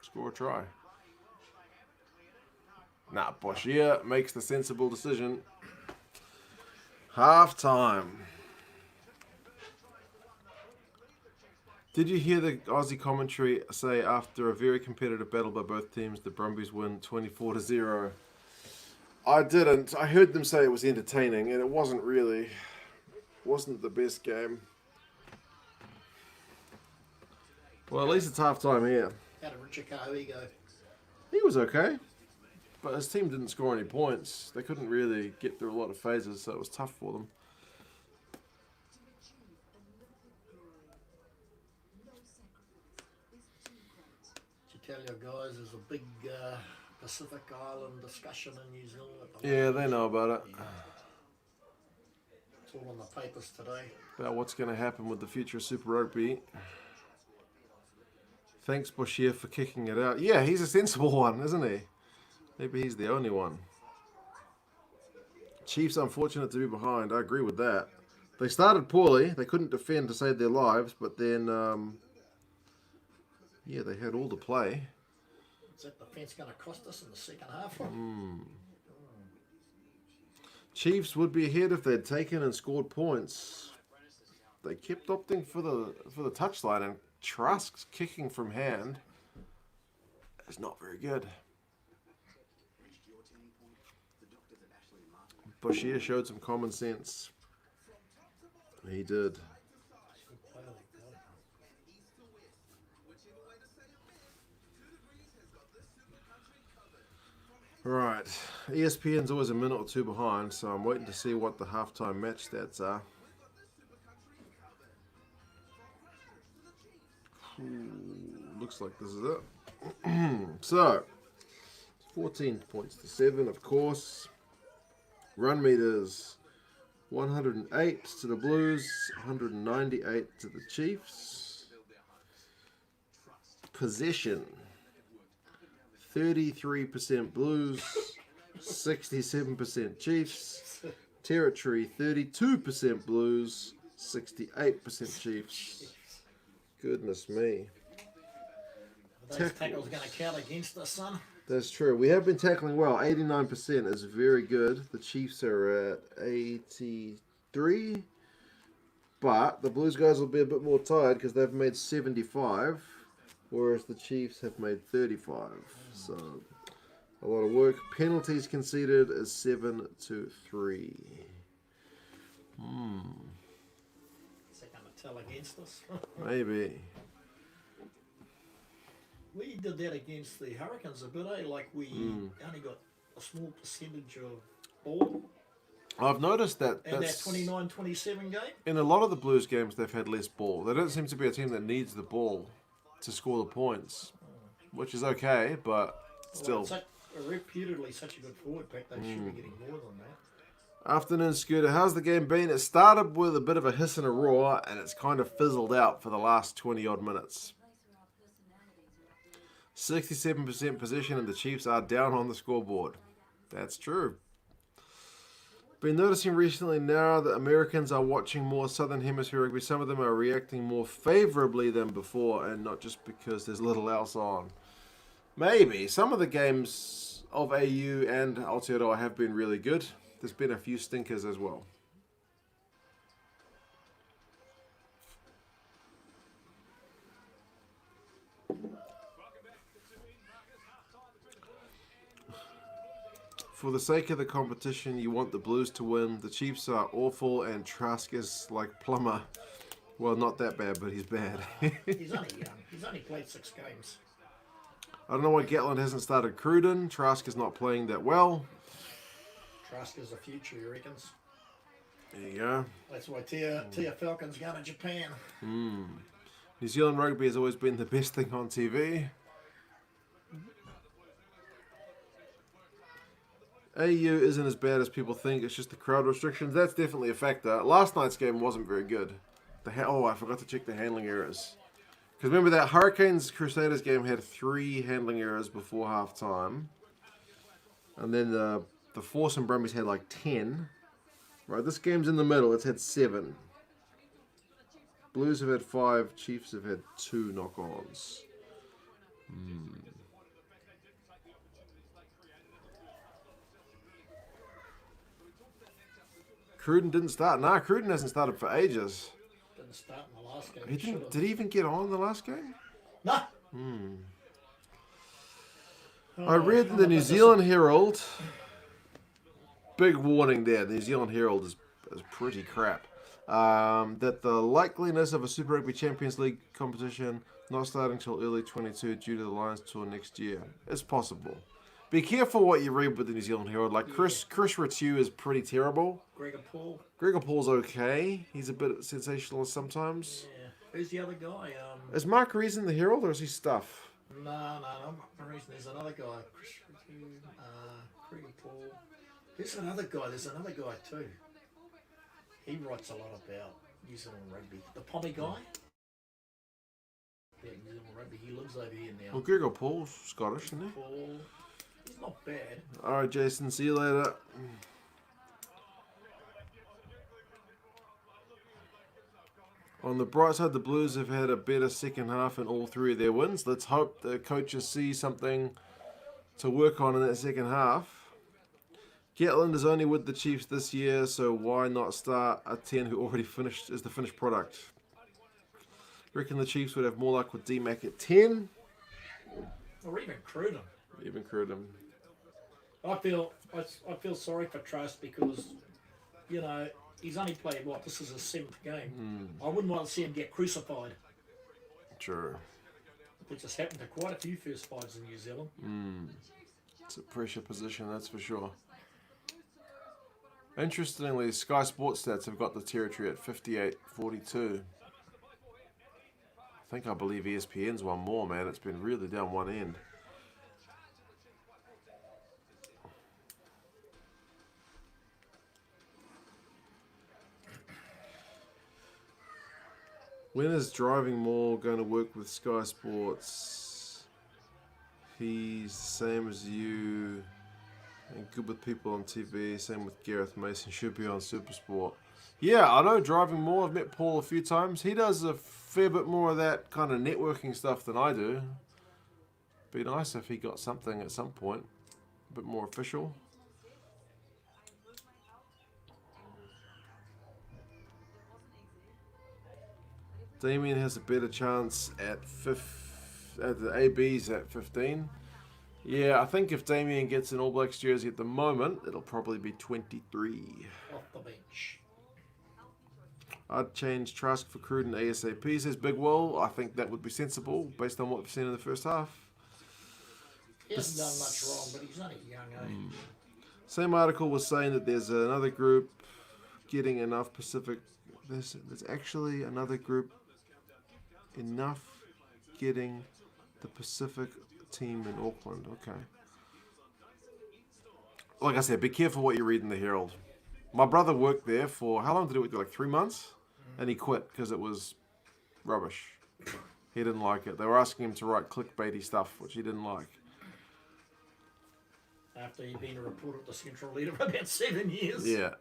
score a try. Nah, Boshier makes the sensible decision. Half time. Did you hear the Aussie commentary say after a very competitive battle by both teams, the Brumbies win 24-0? I didn't. I heard them say it was entertaining, and it wasn't really. Wasn't the best game. Well, at least it's half time here.
How did Richard Kahui go?
He was okay. But his team didn't score any points. They couldn't really get through a lot of phases, so it was tough for them.
Did you tell your guys there's a big Pacific Island discussion in New Zealand at the
Yeah,
moment?
they know about it.
It's all in the papers today.
About what's going to happen with the future of Super Rugby. Thanks, Boshier, for kicking it out. Yeah, he's a sensible one, isn't he? Maybe he's the only one. Chiefs unfortunate to be behind. I agree with that. They started poorly. They couldn't defend to save their lives, but then, yeah, they had all the play.
Is that defence going to cost us in the second half?
Chiefs would be ahead if they'd taken and scored points. They kept opting for the touchline, and Trask's kicking from hand is not very good. Boshier showed some common sense. He did. Right. ESPN's always a minute or two behind, so I'm waiting to see what the halftime match stats are. Looks like this is it. So, 14 points to 7, of course. Run meters, 108 to the Blues, 198 to the Chiefs. Possession, 33% Blues, 67% Chiefs. Territory, 32% Blues, 68% Chiefs. Goodness me.
Are those tackles going to count against us, son?
That's true. We have been tackling well. 89% is very good. The Chiefs are at 83. But the Blues guys will be a bit more tired because they've made 75, whereas the Chiefs have made 35. So A lot of work. Penalties conceded is 7-3.
Is that going to tell against us?
Maybe.
We did that against the Hurricanes a bit, eh? Like we only got a small percentage of ball.
I've noticed that
And
that's
that 29-27 game?
in a lot of the Blues games they've had less ball. They don't seem to be a team that needs the ball to score the points, which is okay, but still.
Well, reputedly such a good forward pack, they should be getting more than that.
Afternoon, Scooter. How's the game been? It started with a bit of a hiss and a roar, and it's kind of fizzled out for the last 20-odd minutes. 67% possession, and the Chiefs are down on the scoreboard. That's true. Been noticing recently now that Americans are watching more Southern Hemisphere rugby. Some of them are reacting more favourably than before, and not just because there's little else on. Maybe. Some of the games of AU and Aotearoa have been really good. There's been a few stinkers as well. For the sake of the competition, you want the Blues to win. The Chiefs are awful and Trask is like Plummer. Well, not that bad, but he's bad.
He's only young. He's only played 6 games.
I don't know why Gatland hasn't started Cruden. Trask is not playing that well.
Trask is the future, he reckons.
There you go.
That's why Tia Falcon's going to Japan.
New Zealand rugby has always been the best thing on TV. AU isn't as bad as people think. It's just the crowd restrictions. That's definitely a factor. Last night's game wasn't very good. I forgot to check the handling errors. Because remember that Hurricanes Crusaders game had 3 handling errors before half time. And then the Force and Brumbies had like 10. Right, this game's in the middle. It's had 7. Blues have had 5. Chiefs have had 2 knock-ons. Cruden didn't start. Nah, Cruden hasn't started for ages.
Didn't start in the last game.
He didn't. Did he even get on in the last game?
No.
I read in the New Zealand Herald. Big warning there. The New Zealand Herald is pretty crap. That the likeliness of a Super Rugby Champions League competition not starting until early 22 due to the Lions tour next year. It's possible. Be careful what you read with the New Zealand Herald. Like Chris Ratu is pretty terrible. Gregor Paul's okay. He's a bit sensationalist sometimes.
Yeah. Who's the other guy?
Is Mark Rees in the Herald or is he Stuff?
No. Mark Rees. There's another guy. Chris Ratu, Gregor Paul. There's another guy. There's another guy too. He writes a lot about New Zealand rugby. The Pommy guy. Yeah, New Zealand rugby. He lives over here now.
Well, Gregor Paul's Scottish, isn't he?
Paul. He's not bad.
Alright, Jason. See you later. On the bright side, the Blues have had a better second half in all 3 of their wins. Let's hope the coaches see something to work on in that second half. Gatland is only with the Chiefs this year, so why not start a 10 who already finished as the finished product? Reckon the Chiefs would have more luck with D-Mac at 10?
Or even Cruden.
Even Cruden.
I feel sorry for Trust because, you know, he's only played this is his 7th game. I wouldn't want to see him get crucified.
Sure.
Which has happened to quite a few first fives in New Zealand.
It's a pressure position, that's for sure. Interestingly, Sky Sports Stats have got the territory at 58-42. I believe ESPN's one more, man. It's been really down one end. When is Driving More going to work with Sky Sports? He's the same as you and good with people on TV. Same with Gareth Mason. Should be on Supersport. Yeah, I know Driving More. I've met Paul a few times. He does a fair bit more of that kind of networking stuff than I do. Be nice if he got something at some point. A bit more official. Damien has a better chance at the ABs at 15. Yeah, I think if Damien gets an All Blacks jersey at the moment, it'll probably be 23.
Off the bench.
I'd change Trask for Cruden ASAP, says Big Will. I think that would be sensible based on what we've seen in the first half.
He hasn't done much wrong, but he's only young, eh?
Same article was saying that there's another group getting enough Pacific. There's actually another group enough getting the Pacific team in Auckland. Okay. Like I said, be careful what you read in the Herald. My brother worked there for, how long did he work there? Like 3 months? And he quit because it was rubbish. He didn't like it. They were asking him to write clickbaity stuff, which he didn't like.
After he'd been a reporter at the Central Leader for about 7 years.
Yeah.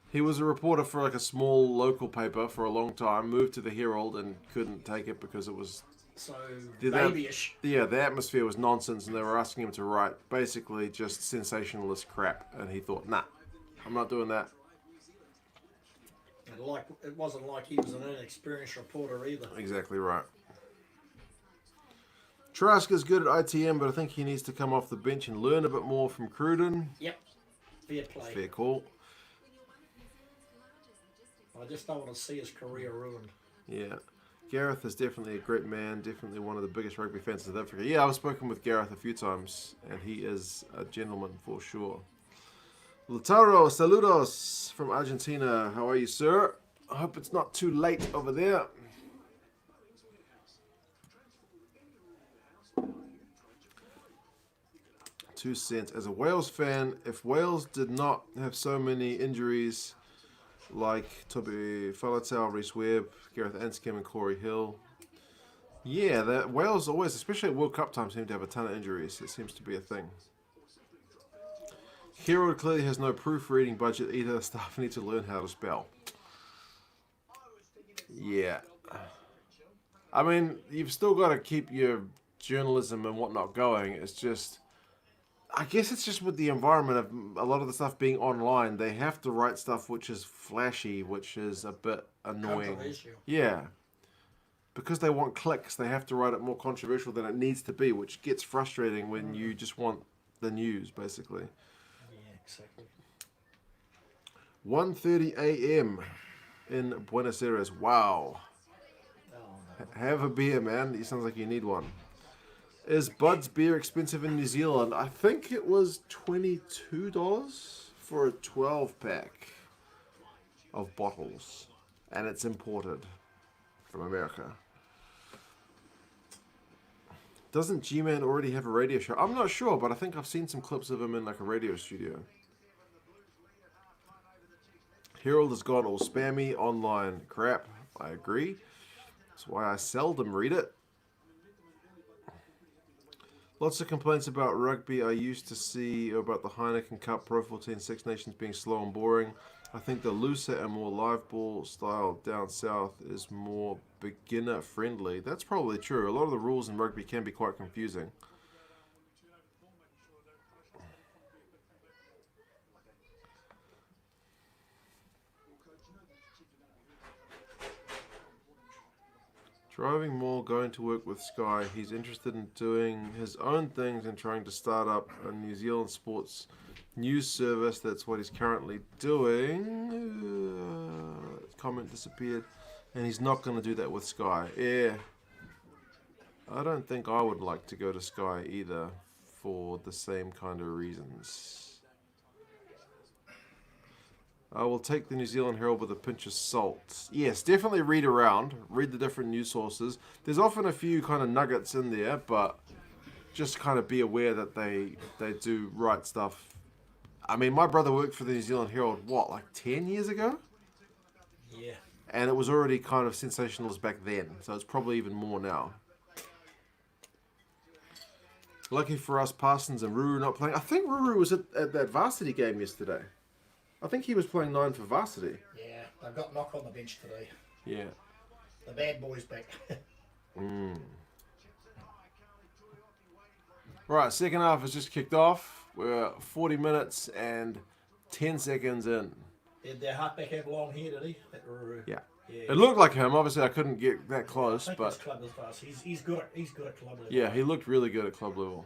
He was a reporter for like a small local paper for a long time, moved to the Herald and couldn't take it because it was...
So,
the
babyish.
the atmosphere was nonsense and they were asking him to write basically just sensationalist crap. And he thought, nah, I'm not doing that.
And it wasn't like he was an inexperienced reporter either.
Exactly right. Trask is good at ITM, but I think he needs to come off the bench and learn a bit more from Cruden.
Yep. Fair play.
Fair call.
I just don't want to see his career ruined.
Yeah. Gareth is definitely a great man, definitely one of the biggest rugby fans in South Africa. Yeah, I've spoken with Gareth a few times, and he is a gentleman for sure. Lautaro, saludos from Argentina. How are you, sir? I hope it's not too late over there. Two cents. As a Wales fan, if Wales did not have so many injuries like Toby Faletau, Rhys Webb, Gareth Anscombe and Corey Hill, yeah, that Wales always, especially at World Cup time, seem to have a ton of injuries. It seems to be a thing. Herald clearly has no proofreading budget either. Staff need to learn how to spell. Yeah. I mean, you've still got to keep your journalism and whatnot going. It's just, I guess it's just with the environment of a lot of the stuff being online, they have to write stuff which is flashy, which is a bit annoying. Yeah. Because they want clicks, they have to write it more controversial than it needs to be, which gets frustrating when you just want the news, basically.
Exactly.
1:30 a.m. in Buenos Aires. Wow.
Oh, no.
Have a beer, man. It sounds like you need one. Is Bud's beer expensive in New Zealand? I think it was $22 for a 12-pack of bottles. And it's imported from America. Doesn't G-Man already have a radio show? I'm not sure, but I think I've seen some clips of him in like a radio studio. Herald has gone all spammy online crap. I agree. That's why I seldom read it. Lots of complaints about rugby I used to see about the Heineken Cup Pro 14 Six Nations being slow and boring. I think the looser and more live ball style down south is more beginner friendly. That's probably true. A lot of the rules in rugby can be quite confusing. Driving more, going to work with Sky. He's interested in doing his own things and trying to start up a New Zealand sports news service. That's what he's currently doing. Comment disappeared. And he's not going to do that with Sky. Yeah. I don't think I would like to go to Sky either for the same kind of reasons. I will take the New Zealand Herald with a pinch of salt. Yes, definitely read around. Read the different news sources. There's often a few kind of nuggets in there, but just kind of be aware that they do write stuff. I mean, my brother worked for the New Zealand Herald, what, like 10 years ago?
Yeah.
And it was already kind of sensationalist back then, so it's probably even more now. Lucky for us, Parsons and Ruru not playing. I think Ruru was at that varsity game yesterday. I think he was playing 9 for varsity.
Yeah, they've got Knock on the bench today.
Yeah.
The bad boy's back.
Right, second half has just kicked off. We're 40 minutes and 10 seconds in.
Did their halfback have long hair, did he?
Yeah.
Yeah.
It looked like him. Obviously, I couldn't get that close,
I think
but
his club is fast. He's good at club level.
yeah, he looked really good at club level.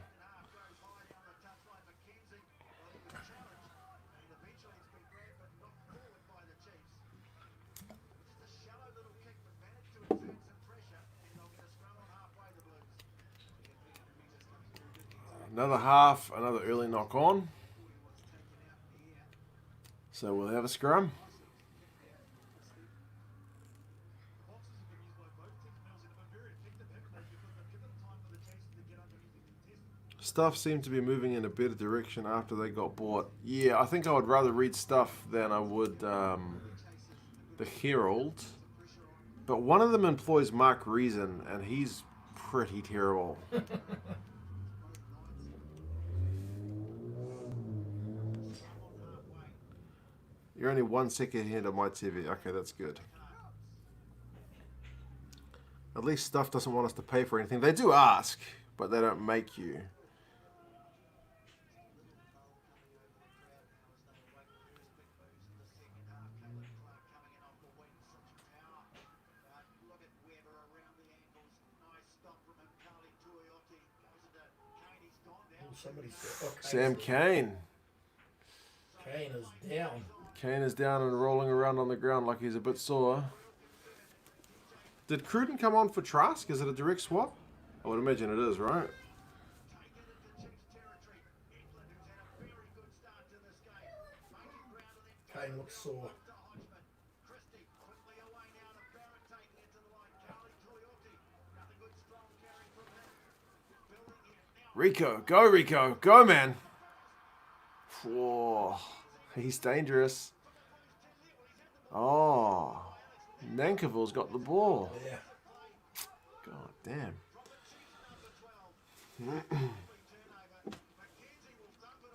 Another half, another early knock on. So we'll have a scrum. Stuff seemed to be moving in a better direction after they got bought. Yeah, I think I would rather read Stuff than I would the Herald. But one of them employs Mark Reason, and he's pretty terrible. You're only 1 second ahead of my TV. Okay, that's good. At least Stuff doesn't want us to pay for anything. They do ask, but they don't make you. Sam Kane.
Kane is down.
Kane is down and rolling around on the ground like he's a bit sore. Did Cruden come on for Trask? Is it a direct swap? I would imagine it is, right?
Kane looks sore.
Rico, go man. Whoa, he's dangerous. Oh, Nankiville's got the ball.
Yeah.
God damn.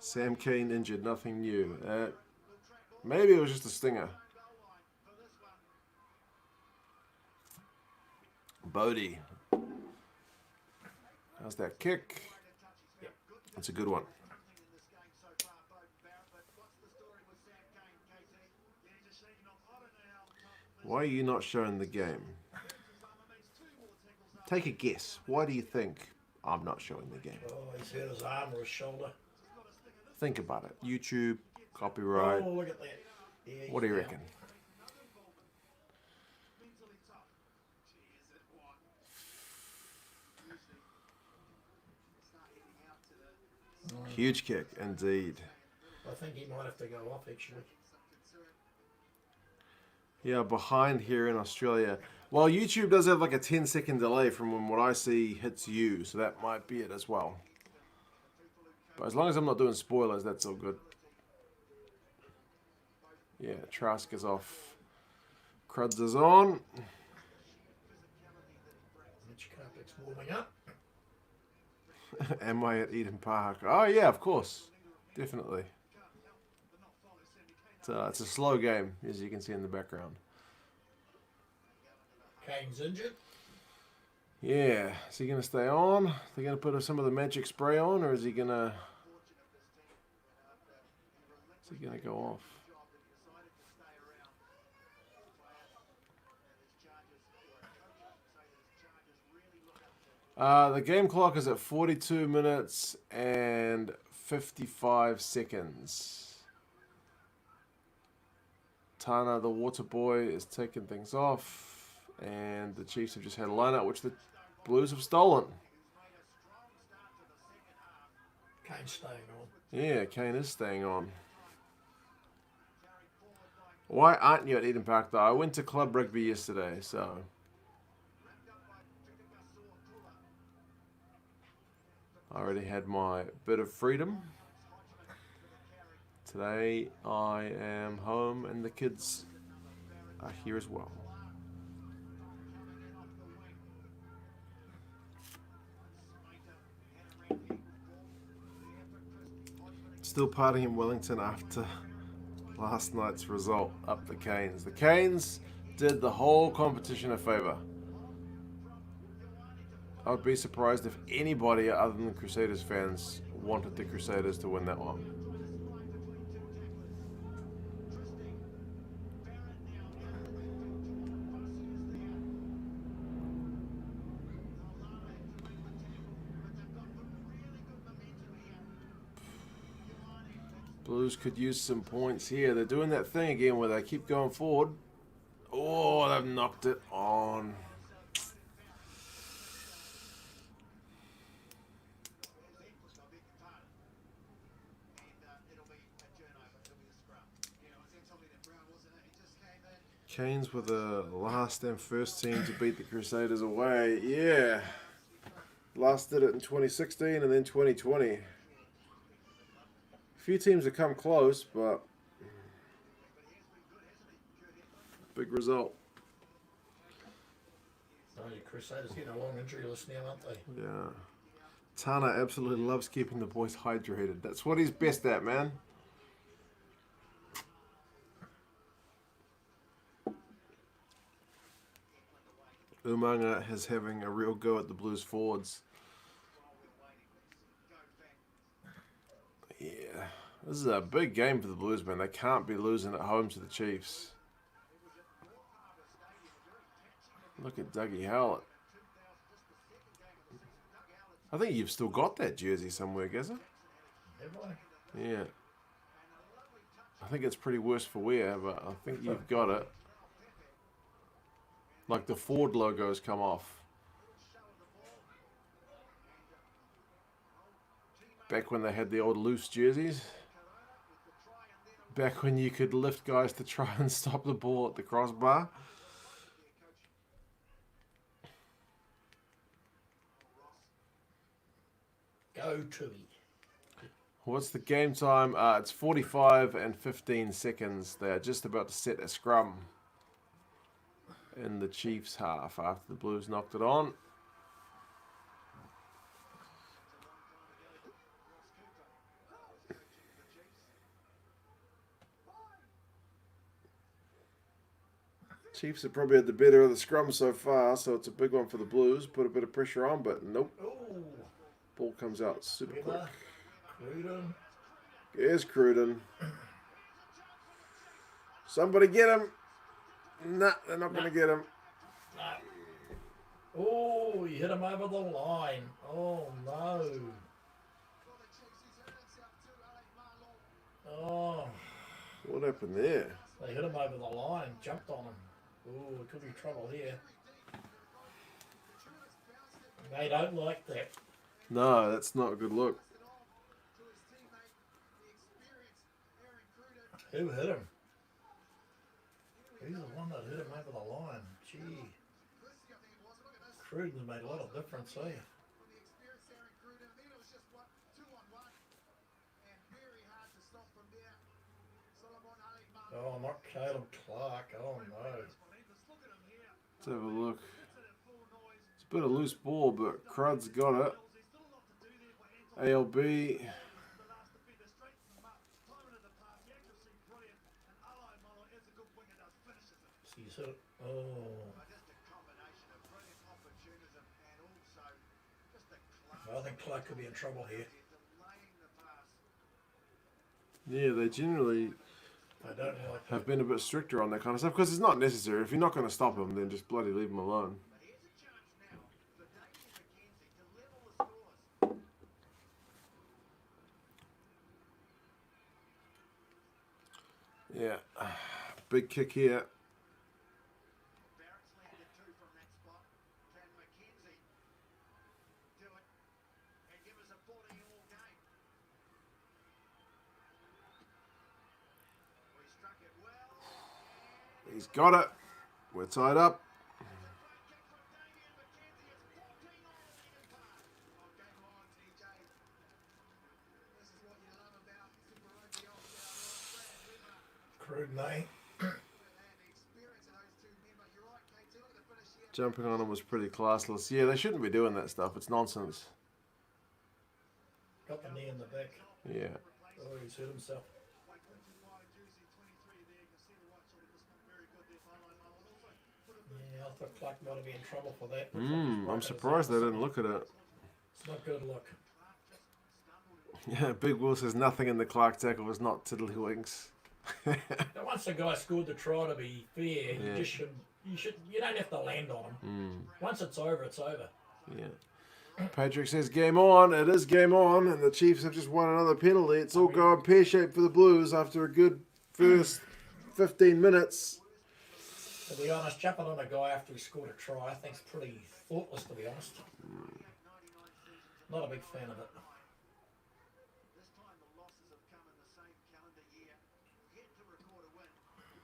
Sam Kane injured, nothing new. Maybe it was just a stinger. Bodie. How's that kick? That's a good one. Why are you not showing the game? Take a guess. Why do you think I'm not showing the game?
Oh, he's hurt his arm or his shoulder.
Think about it. YouTube, copyright.
Oh, look at that. Yeah,
What do you reckon? Huge kick, indeed.
I think he might have to go off, actually.
Yeah, behind here in Australia. Well, YouTube does have like a 10-second delay from when what I see hits you, so that might be it as well. But as long as I'm not doing spoilers, that's all good. Yeah, Trask is off. Cruds is on.
Mitch Carpett's warming up.
Am I at Eden Park? Oh, yeah, of course. Definitely. It's a slow game, as you can see in the background.
Kane's injured.
Yeah. Is he going to stay on? They're going to put some of the magic spray on, or is he going to... Is he going to go off? The game clock is at 42 minutes and 55 seconds. Tana, the water boy, is taking things off. And the Chiefs have just had a lineup which the Blues have stolen.
Kane's staying on.
Yeah, Kane is staying on. Why aren't you at Eden Park, though? I went to club rugby yesterday, so... I already had my bit of freedom. Today I am home and the kids are here as well. Still partying in Wellington after last night's result up the Canes. The Canes did the whole competition a favour. I would be surprised if anybody other than Crusaders fans wanted the Crusaders to win that one. Blues could use some points here. They're doing that thing again where they keep going forward. Oh, they've knocked it on. Canes were the last and first team to beat the Crusaders away. Yeah. Last did it in 2016 and then 2020. A few teams have come close, but big result.
Oh, your Crusaders getting a long injury list now, aren't they?
Yeah. Tana absolutely loves keeping the boys hydrated. That's what he's best at, man. Umanga is having a real go at the Blues forwards. Yeah. This is a big game for the Blues, man. They can't be losing at home to the Chiefs. Look at Dougie Howlett. I think you've still got that jersey somewhere, Gazza. Yeah. I think it's pretty worse for wear, but I think you've got it. Like the Ford logo's come off. Back when they had the old loose jerseys. Back when you could lift guys to try and stop the ball at the crossbar.
Go to.
What's the game time? It's 45 and 15 seconds. They're just about to set a scrum in the Chiefs half after the Blues knocked it on. Chiefs are probably at the better of the scrum so far, so it's a big one for the Blues. Put a bit of pressure on, but nope.
Oh,
Ball comes out super quick.
Cruden.
Here's Cruden. Somebody get him. Nah, they're not going to get him.
Oh, you hit him over the line. Oh, no. Oh,
What happened there?
they hit him over the line, jumped on him. Oh, it could be trouble here. They don't like that.
No, that's not a good look.
Who hit him? He's the one that hit him over the line. Gee. Cruden's made a lot of difference, eh? Oh, not Caleb Clark. Oh, no.
Let's have a look. It's a bit of loose ball, but Crud's got it. ALB.
He's hit it. Oh. I think Clark could be in trouble here.
Yeah, they generally
I don't like
have been a bit stricter on that kind of stuff because it's not necessary. If you're not going to stop them, then just bloody leave them alone. Yeah, big kick here. He's got it. We're tied up.
Cruden, eh?
Jumping on him was pretty classless. Yeah, they shouldn't be doing that stuff. It's nonsense.
Got the knee in the back.
Yeah.
Oh, he's hurt himself. Yeah, I thought Clark might have been in trouble for that.
I'm surprised they didn't look at it.
It's not good look.
Yeah, Big Will says nothing in the Clark tackle was not tiddlywinks.
But once the guy scored the try, to be fair,
Yeah.
you don't have to land on him. Once it's over, it's over.
Yeah. Patrick says game on. It is game on, and the Chiefs have just won another penalty. It's all going pear-shaped for the Blues after a good first 15 minutes.
To be honest, jumping on a guy after he scored a try, I think is pretty thoughtless, to be honest. Not a big fan of it.
This time the losses have come in the same calendar year. Yet to record a win in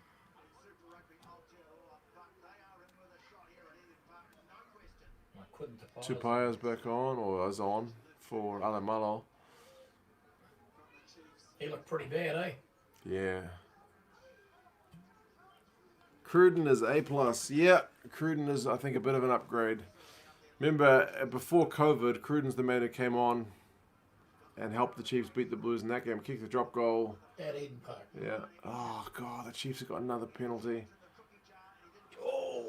Super Rugby Aotearoa.
Quentin Tapai's
Tupaya's back on, or is on, for Alamalo.
He looked pretty bad, eh?
Yeah. Cruden is A+. Yeah, Cruden is, I think, a bit of an upgrade. Remember, before COVID, Cruden's the man who came on and helped the Chiefs beat the Blues in that game. Kicked the drop goal.
At Eden Park.
Yeah. Oh, God, the Chiefs have got another penalty.
Oh!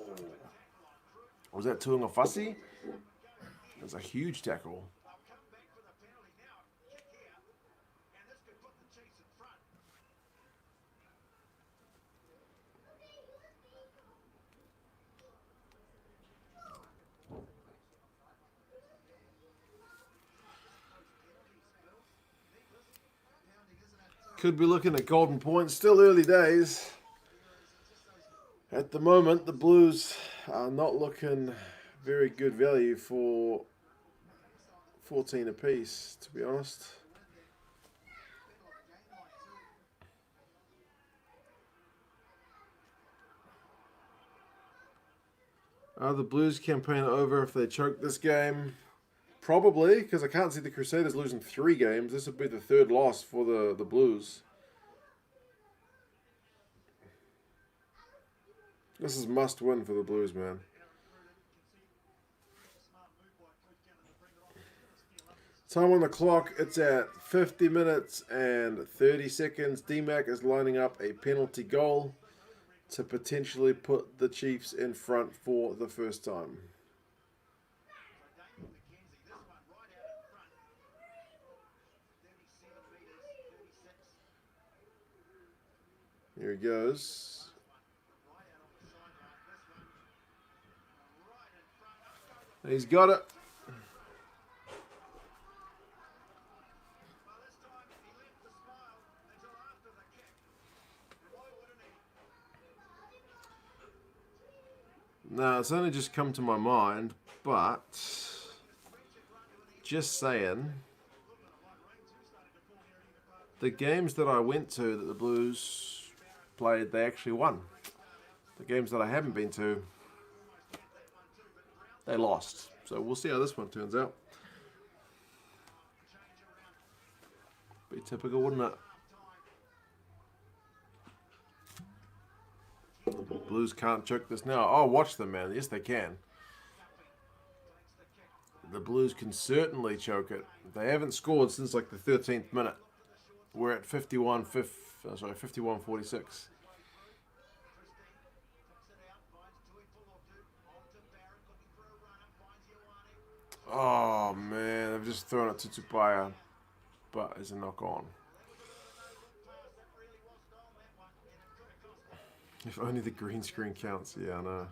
Was that Tuanga Fussy? It was a huge tackle. Could be looking at golden points. Still early days. At the moment, the Blues are not looking very good value for 14 apiece, to be honest. Are the Blues campaign over if they choke this game? Probably, because I can't see the Crusaders losing 3 games. This would be the 3rd loss for the Blues. This is must win for the Blues, man. Time on the clock, it's at 50 minutes and 30 seconds. D-Mac is lining up a penalty goal to potentially put the Chiefs in front for the first time. Here he goes. He's got it. Now, it's only just come to my mind, but just saying, the games that I went to that the Blues played, they actually won. The games that I haven't been to, they lost. So we'll see how this one turns out. Be typical, wouldn't it? Blues can't choke this now. Oh, watch them, man. Yes, they can. The Blues can certainly choke it. They haven't scored since like the 13th minute. We're at 51-46. Oh, man. They've just thrown it to Tupaya. But it's a knock on. If only the green screen counts. Yeah, I know.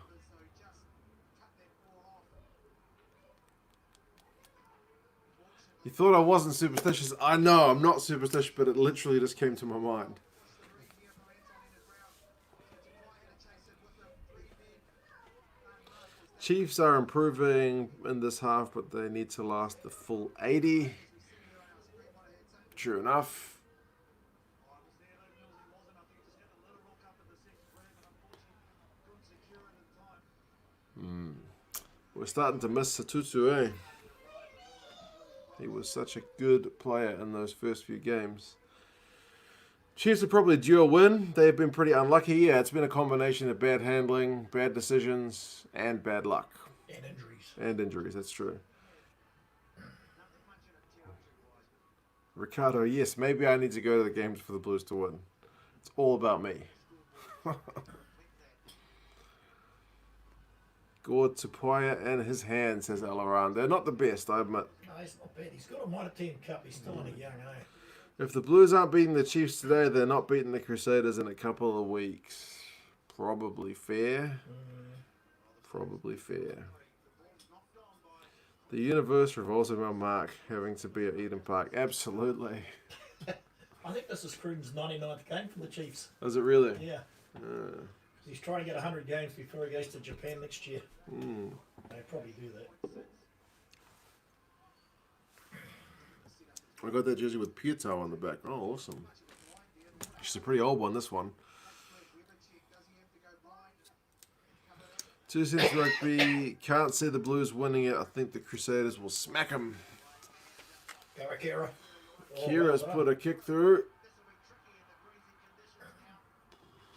You thought I wasn't superstitious. I know, I'm not superstitious, but it literally just came to my mind. Chiefs are improving in this half, but they need to last the full 80. True enough. We're starting to miss Satutu, eh? He was such a good player in those first few games. Chiefs are probably due a win. They've been pretty unlucky. Yeah, it's been a combination of bad handling, bad decisions, and bad luck.
And injuries.
And injuries, that's true. Ricardo, yes, maybe I need to go to the games for the Blues to win. It's all about me. Gord Tupoya and his hand, says Alaran. They're not the best, I admit.
No, he's not bad. He's got a minor team cup. He's still in a young age.
If the Blues aren't beating the Chiefs today, they're not beating the Crusaders in a couple of weeks. Probably fair. Probably fair. The universe revolves around Mark having to be at Eden Park. Absolutely.
I think this is Cruden's 99th game for the Chiefs.
Is it really?
Yeah. He's trying to get 100 games before he goes to Japan next year. They probably do that.
I got that jersey with Pieto on the back. Oh, awesome. She's a pretty old one, this one. Two Cents Rugby. Can't see the Blues winning it. I think the Crusaders will smack them.
Go, Kira.
Kira's put a kick through.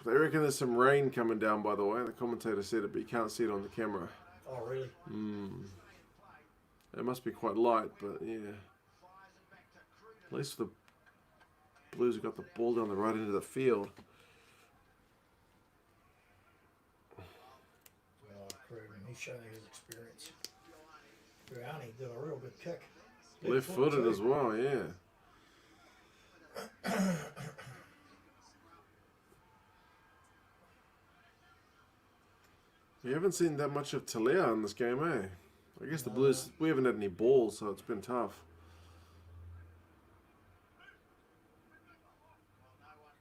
They reckon there's some rain coming down, by the way. The commentator said it, but you can't see it on the camera.
Oh, really?
It must be quite light, but yeah. At least the Blues have got the ball down the right end of the field.
Oh, Cruden, he's showing his experience. Brownie did a real good kick.
Left-footed as well, yeah. We haven't seen that much of Talia in this game, eh? I guess the Blues, we haven't had any balls, so it's been tough.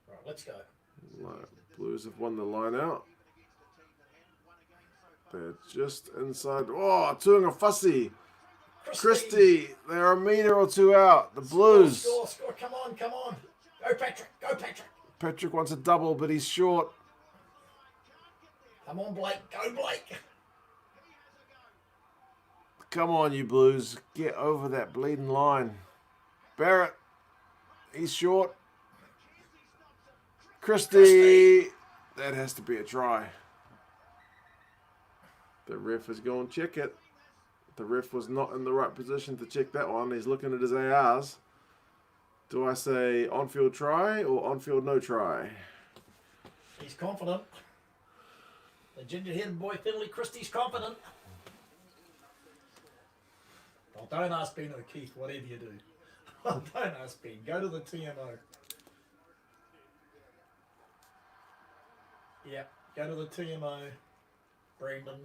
Right, let's go.
Blues have won the line out. They're just inside. Oh, Tuanga Fussy. Christie, they're a metre or two out. The Blues.
Score. Come on. Go, Patrick.
Patrick wants a double, but he's short.
Come on, Blake. Go, Blake.
Come on, you Blues. Get over that bleeding line. Barrett. He's short. Christie. That has to be a try. The ref is going to check it. The ref was not in the right position to check that one. He's looking at his ARs. Do I say on-field try or on-field no try?
He's confident. The ginger-headed boy, Finley Christie's confident. Oh, don't ask Ben O'Keefe, whatever you do. Don't ask Ben. Go to the TMO. Yeah, go to the TMO. Brendan.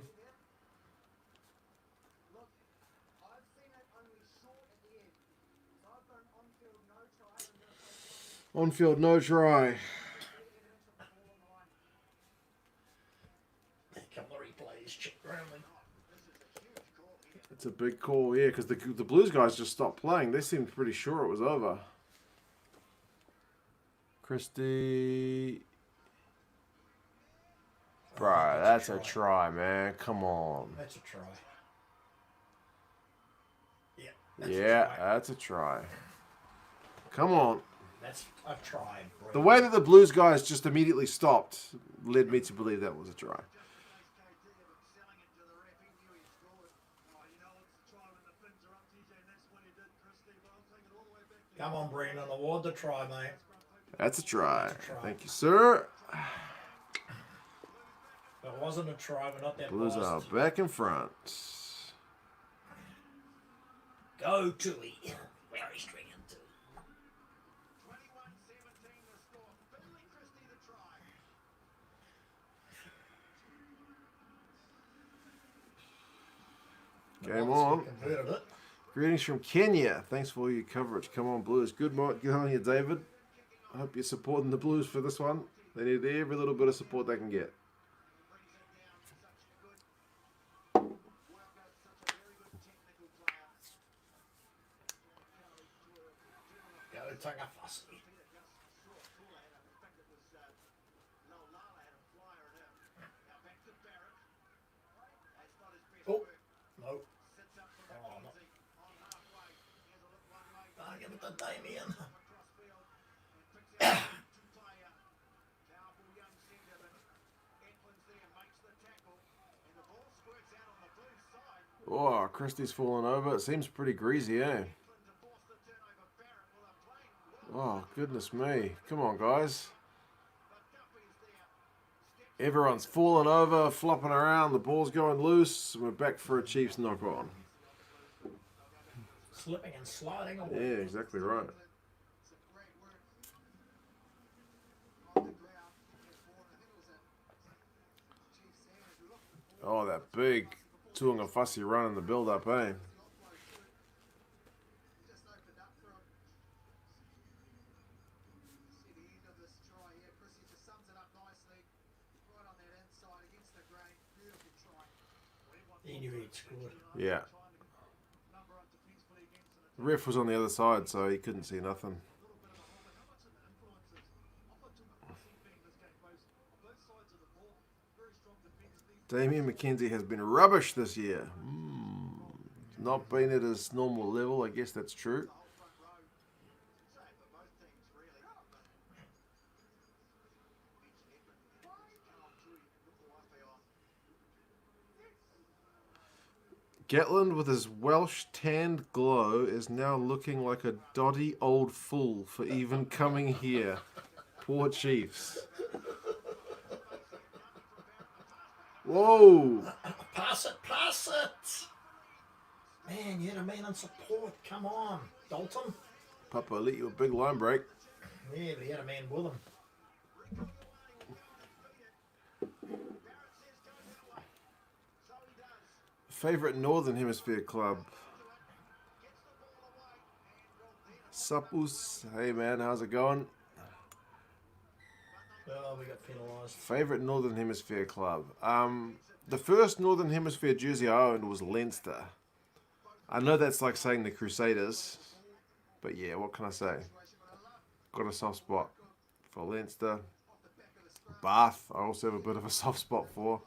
On-field no try.
Come the replays, check Brownlee.
It's a big call, yeah, because the Blues guys just stopped playing. They seemed pretty sure it was over. Christie. Bro, that's a try, man. Come on.
That's a try. Yeah.
That's a try. Come on.
That's a try.
The way that the Blues guys just immediately stopped led me to believe that was a try.
Come on, Brendan. Award the try, mate.
That's a try. Thank you, sir.
If it wasn't a try, we're not that
Blues are
lost.
back in front.
Go, Tui. Very stringent.
21-17 the score. Finley Christie the try.
Game
We
on.
converted it.
Greetings from Kenya. Thanks for all your coverage. Come on, Blues. Good on you, David. I hope you're supporting the Blues for this one. They need every little bit of support they can get.
Go, Tuanga Fussy. Oh, no. Oh, no. I'll give it to Damien.
Oh, Christie's falling over. It seems pretty greasy, eh? Oh, goodness me. Come on, guys. Everyone's falling over, flopping around. The ball's going loose. We're back for a Chiefs knock-on.
Slipping and sliding away.
Yeah, exactly right. Oh, that big Tuanga Fussy run in the build-up, eh?
He knew he'd scored.
Yeah. The ref was on the other side, so he couldn't see nothing. Damien McKenzie has been rubbish this year. Not been at his normal level. I guess that's true. Gatland with his Welsh tanned glow is now looking like a doddy old fool for even coming here. Poor Chiefs. Whoa!
Pass it, pass it! Man, you had a man in support. Come on, Dalton.
Papa let you a big line break.
Yeah, but he had a man with him.
Favorite Northern Hemisphere club. Suppus. Hey man, how's it going?
Oh, we got penalised.
Favorite Northern Hemisphere club. The first Northern Hemisphere jersey I owned was Leinster. I know that's like saying the Crusaders, but yeah, what can I say? Got a soft spot for Leinster. Bath, I also have a bit of a soft spot for.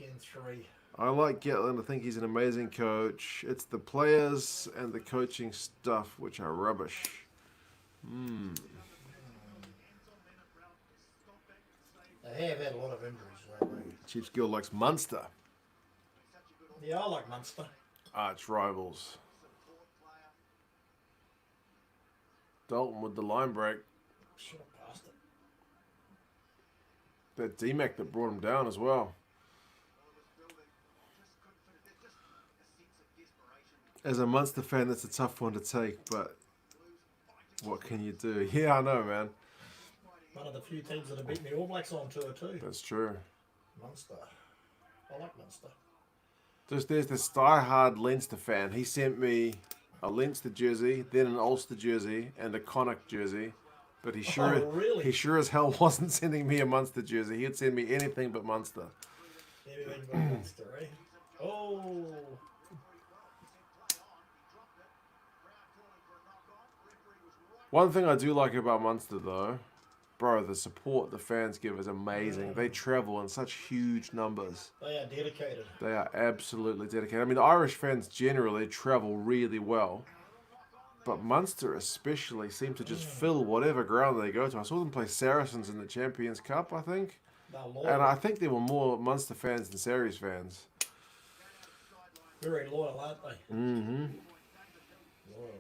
10-3.
I like Gatland. I think he's an amazing coach. It's the players and the coaching stuff which are rubbish.
They have had a lot of injuries lately.
Chiefs Guild likes Munster.
Yeah, I like Munster.
Arch rivals. Dalton with the line break.
Should have passed it.
That D-Mac that brought him down as well. As a Munster fan, that's a tough one to take, but what can you do? Yeah, I know, man.
One of the few teams that have beaten the All Blacks on tour too.
That's true.
Munster. I like Munster.
There's this die-hard Leinster fan. He sent me a Leinster jersey, then an Ulster jersey, and a Connacht jersey. But he sure as hell wasn't sending me a Munster jersey. He'd send me anything but Munster.
Everything but Munster, eh? Oh.
One thing I do like about Munster, though, bro, the support the fans give is amazing. They travel in such huge numbers.
They are dedicated.
They are absolutely dedicated. I mean, the Irish fans generally travel really well, but Munster especially seem to just fill whatever ground they go to. I saw them play Saracens in the Champions Cup, I think, and I think there were more Munster fans than Sarries fans.
Very loyal, aren't they?
Mm-hmm.
Loyal.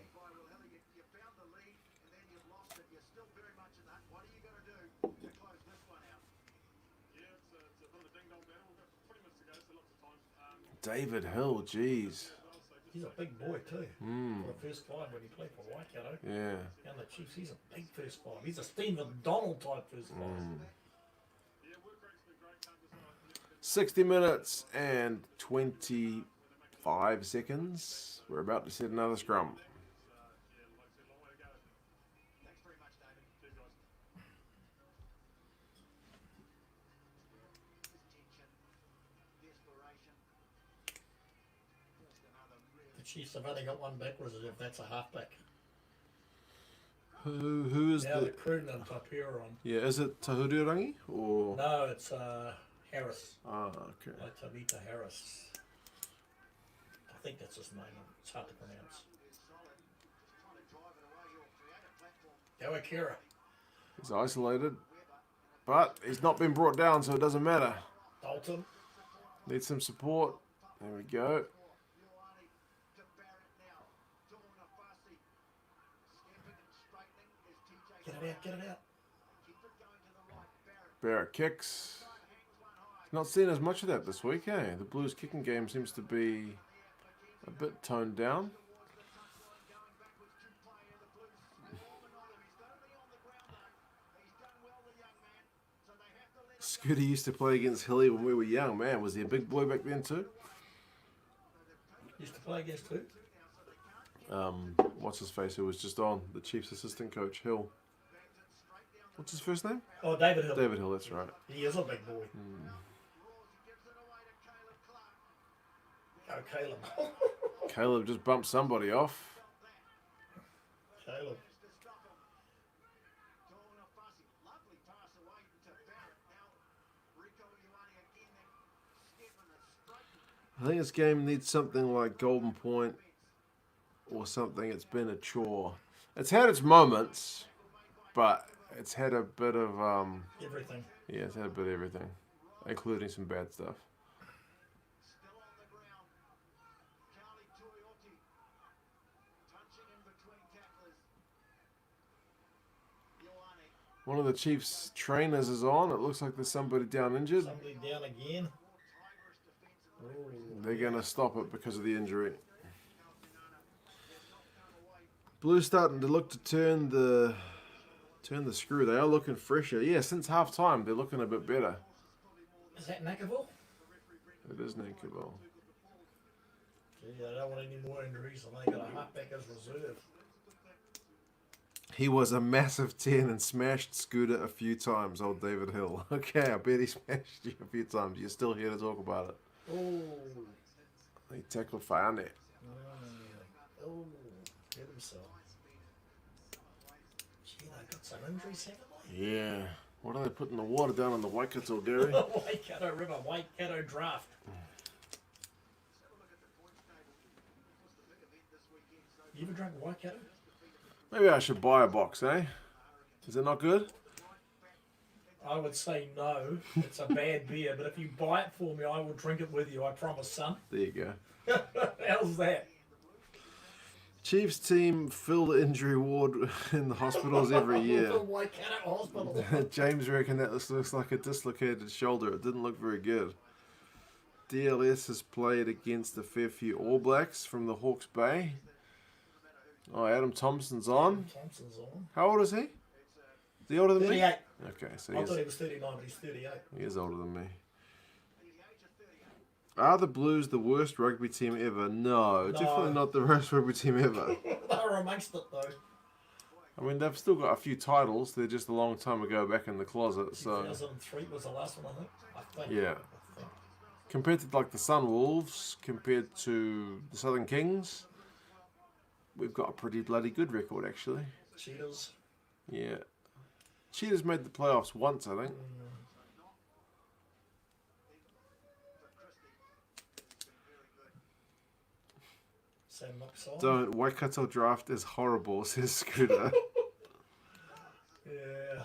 David Hill, jeez.
He's a big boy too. For the first five when he played for Waikato.
Yeah.
And the Chiefs, he's a big first five. He's a Stephen Donald type first five.
60 minutes and 25 seconds. We're about to set another scrum.
Chiefs have only got one backwards as if that's a halfback.
Who is
now
the...
they're crooning on Tapiron.
Yeah, is it Tahururangi or...
No, it's Harris.
Ah, okay.
Like Tavita Harris. I think that's his name. It's hard to pronounce. Gawakira.
He's isolated, but he's not been brought down, so it doesn't matter.
Dalton.
Needs some support. There we go.
Get it out.
Barrett kicks. Not seeing as much of that this week, eh? The Blues kicking game seems to be a bit toned down. Scooty used to play against Hilly when we were young. Man, was he a big boy back then too?
Used to play against who?
What's his face? Who was just on the Chiefs assistant coach, Hill. What's his first name?
Oh, David Hill.
David Hill, that's right.
He is a big boy. Oh, Caleb.
Caleb just bumped somebody off.
Caleb.
I think this game needs something like Golden Point or something. It's been a chore. It's had its moments, but it's had a bit of
Everything.
yeah, it's had a bit of everything, including some bad stuff.
Still on the ground. Carly Tuioti punching in between tacklers. Ioane.
One of the Chiefs trainers is on. It looks like there's somebody down injured.
Somebody down again.
Tigerish defence in the
They're going to stop it because of the injury. Blue's starting to look to turn the screw. They are looking fresher. Yeah, since half time, they're looking a bit better.
Is that Nakaville?
It is Ninkaville.
Gee, I don't want any more injuries. I think they got a halfback as reserve.
He was a massive 10 and smashed Scooter a few times, old David Hill. Okay, I bet he smashed you a few times. You're still here to talk about it.
Oh.
He tackled Fayane.
Oh. Hit himself. Gee, they got some injuries, haven't they?
Yeah. What are they putting the water down on the Waikato, Gary?
Waikato River, Waikato Draft. You ever drunk Waikato?
Maybe I should buy a box, eh? Is it not good?
I would say no. It's a bad beer, but if you buy it for me, I will drink it with you. I promise, son.
There you go.
How's that?
Chiefs team fill the injury ward in the hospitals every year.
The Waikato Hospital.
James reckon that this looks like a dislocated shoulder. It didn't look very good. DLS has played against a fair few All Blacks from the Hawke's Bay. Oh, Adam Thompson's on.
Thompson's on.
How old is he? Is he older than me?
38.
Okay, so
I thought he was 39, but he's 38.
he is older than me. Are the Blues the worst rugby team ever? No, definitely not the worst rugby team ever.
They were amongst it, though.
I mean, they've still got a few titles. They're just a long time ago back in the closet. So
2003 was the last one, I think.
yeah, compared to like the Sunwolves, compared to the Southern Kings, we've got a pretty bloody good record actually.
Cheetahs.
Yeah, Cheetahs made the playoffs once, I think.
Sam Moxon.
Don't. Waikato draft is horrible, says Scooter.
Yeah.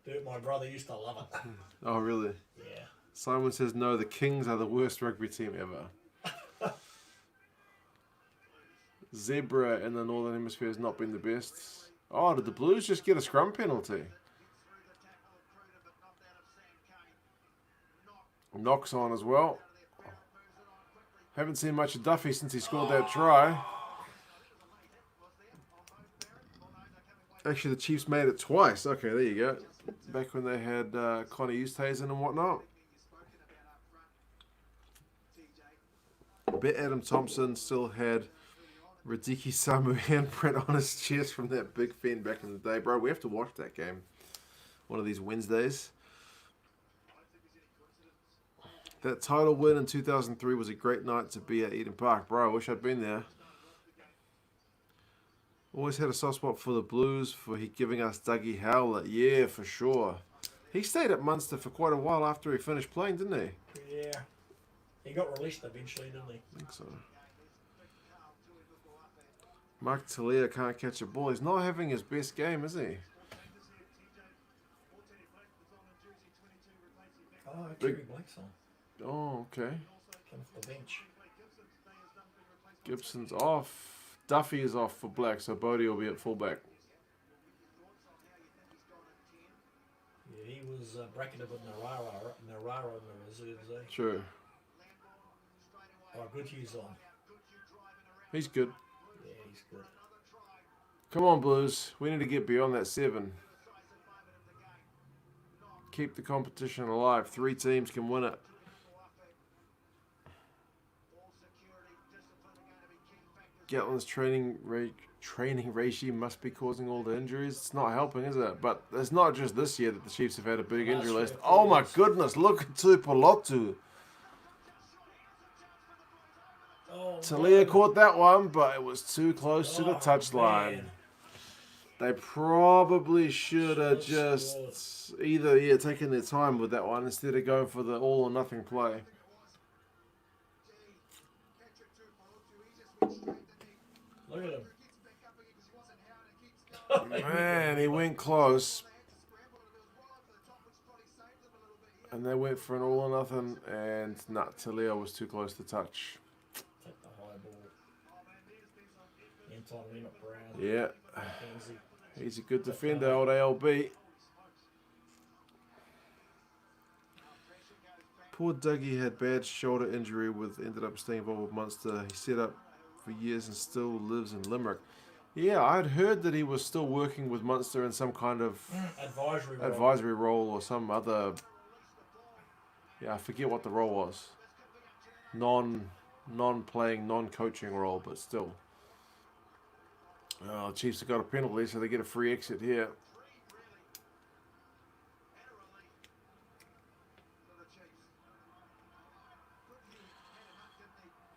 Dude, my brother used to love it.
Oh, really?
Yeah.
Simon says no, the Kings are the worst rugby team ever. Zebra in the Northern Hemisphere has not been the best. Oh, did the Blues just get a scrum penalty? Knocks on as well. Haven't seen much of Duffy since he scored that try. Actually, the Chiefs made it twice. Okay, there you go. Back when they had Connor Eusthuizen and whatnot. I bet Adam Thompson still had Radiki Samu handprint on his chest from that big fin back in the day. Bro, we have to watch that game one of these Wednesdays. That title win in 2003 was a great night to be at Eden Park. Bro, I wish I'd been there. Always had a soft spot for the Blues for giving us Dougie Howlett. Yeah, for sure. He stayed at Munster for quite a while after he finished playing, didn't he?
Yeah. He got released eventually, didn't he?
I think so. Mark Talia can't catch a ball. He's not having his best game, is he?
Oh, Kerry Blake's on.
Oh, okay.
Came off the bench.
Gibson's off. Duffy is off for Black, so Bodie will be at fullback.
Yeah, he was bracketed with Narara in the reserves, eh?
Sure.
Oh, good Hughes on.
He's good.
Yeah, he's good.
Come on, Blues. We need to get beyond that 7. Keep the competition alive. 3 teams can win it. Gatlin's training regime must be causing all the injuries. It's not helping, is it? But it's not just this year that the Chiefs have had a big injury list. Oh my goodness, look at Tupolotu.
Oh,
Talia caught that one, but it was too close to the touchline.
man.
They probably should have
Should've
just either taken their time with that one instead of going for the all or nothing play.
Look at him.
Man, he went close. And they went for an all or nothing, and Talio was too close to touch.
Take the high ball. Anton Brown.
Yeah.
Easy.
He's a good defender, old ALB. Poor Dougie had bad shoulder injury ended up staying involved with Munster. He set up for years and still lives in Limerick. Yeah, I'd heard that he was still working with Munster in some kind of advisory role or some other. Yeah, I forget what the role was. Non-playing, non-coaching role, but still. Oh, Chiefs have got a penalty, so they get a free exit here.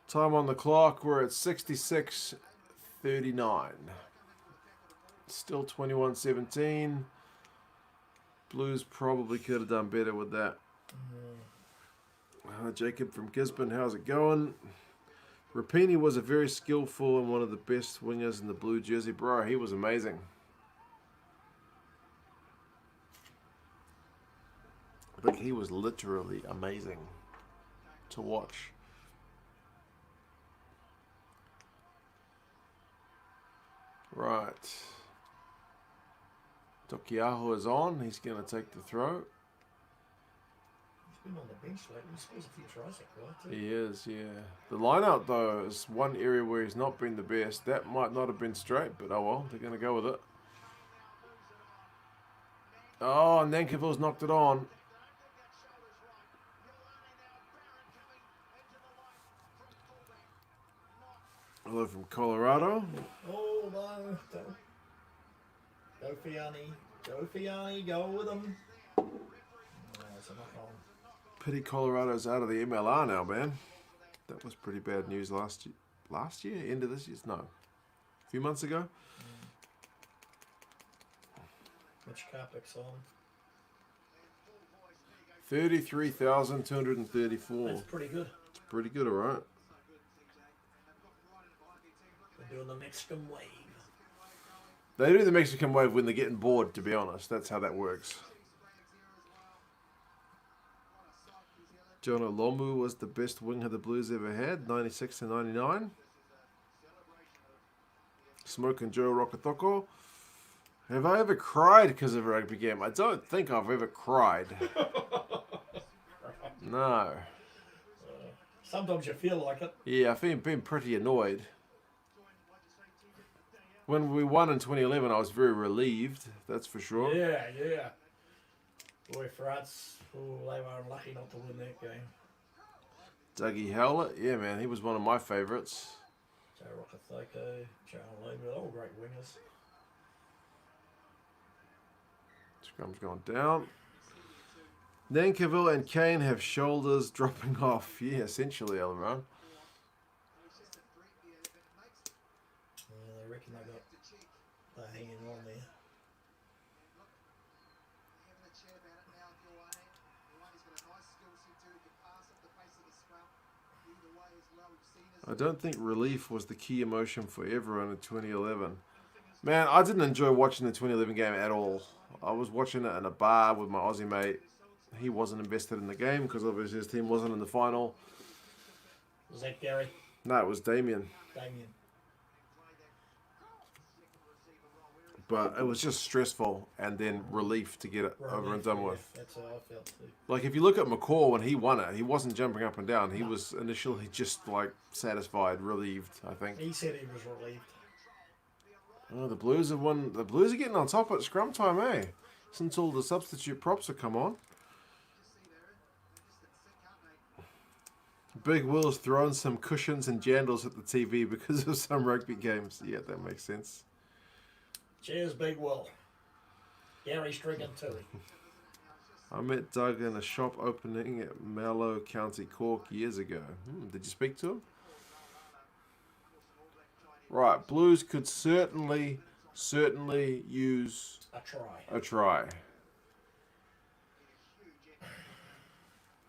Time on the clock, we're at 66:39. Still 21-17. Blues probably could have done better with that. Jacob from Gisborne, how's it going? Rapini was a very skillful and one of the best wingers in the blue jersey. Bro, he was amazing. I think he was literally amazing to watch. Right. Tokiaho is on. He's going to take the throw.
He's been on the bench lately. He scores a few tries, that guy, too.
He is, yeah. The line-out, though, is one area where he's not been the best. That might not have been straight, but oh well. They're going to go with it. Oh, Nankiville's knocked it on. Hello from Colorado.
Oh, no. Go Fiani. Go Fiani. Go with him. No, it's a knock on.
Pity Colorado's out of the MLR now, man. That was pretty bad news last year. Last year? End of this year? No. A few months ago?
Mitch Carpick's on.
33,234.
That's pretty good.
It's pretty good, alright.
They're doing the Mexican wave.
They do the Mexican wave when they're getting bored, to be honest. That's how that works. John Olomu was the best winger the Blues ever had, 96 and 99. Smoke and Joe Rokotoko. Have I ever cried because of a rugby game? I don't think I've ever cried. No.
Sometimes you feel like it.
Yeah, I've been pretty annoyed. When we won in 2011, I was very relieved, that's for sure.
Yeah. Boy, France, they were unlucky not to win that game.
Dougie Howlett, yeah, man, he was one of my favourites.
Joe Rokotoko, Joe Lomu, they're all great wingers.
Scrum's gone down. Nankiville and Kane have shoulders dropping off. Yeah, essentially, Elron.
Yeah, they reckon they're hanging on there.
I don't think relief was the key emotion for everyone in 2011. Man, I didn't enjoy watching the 2011 game at all. I was watching it in a bar with my Aussie mate. He wasn't invested in the game because obviously his team wasn't in the final.
Was that Gary?
No, it was Damien. But it was just stressful and then relief to get it over and done with.
That's how I felt too.
Like if you look at McCaw when he won it, he wasn't jumping up and down. He was initially just like satisfied, relieved, I think.
He said he was relieved.
Oh, the Blues have won. The Blues are getting on top at scrum time, eh? Since all the substitute props have come on. Big Will's throwing some cushions and jandals at the TV because of some rugby games. Yeah, that makes sense.
Cheers, Big Will. Gary's drinking too.
I met Doug in a shop opening at Mallow, County Cork years ago. Did you speak to him? Right, Blues could certainly certainly use
A try.
a try.
Huge effort.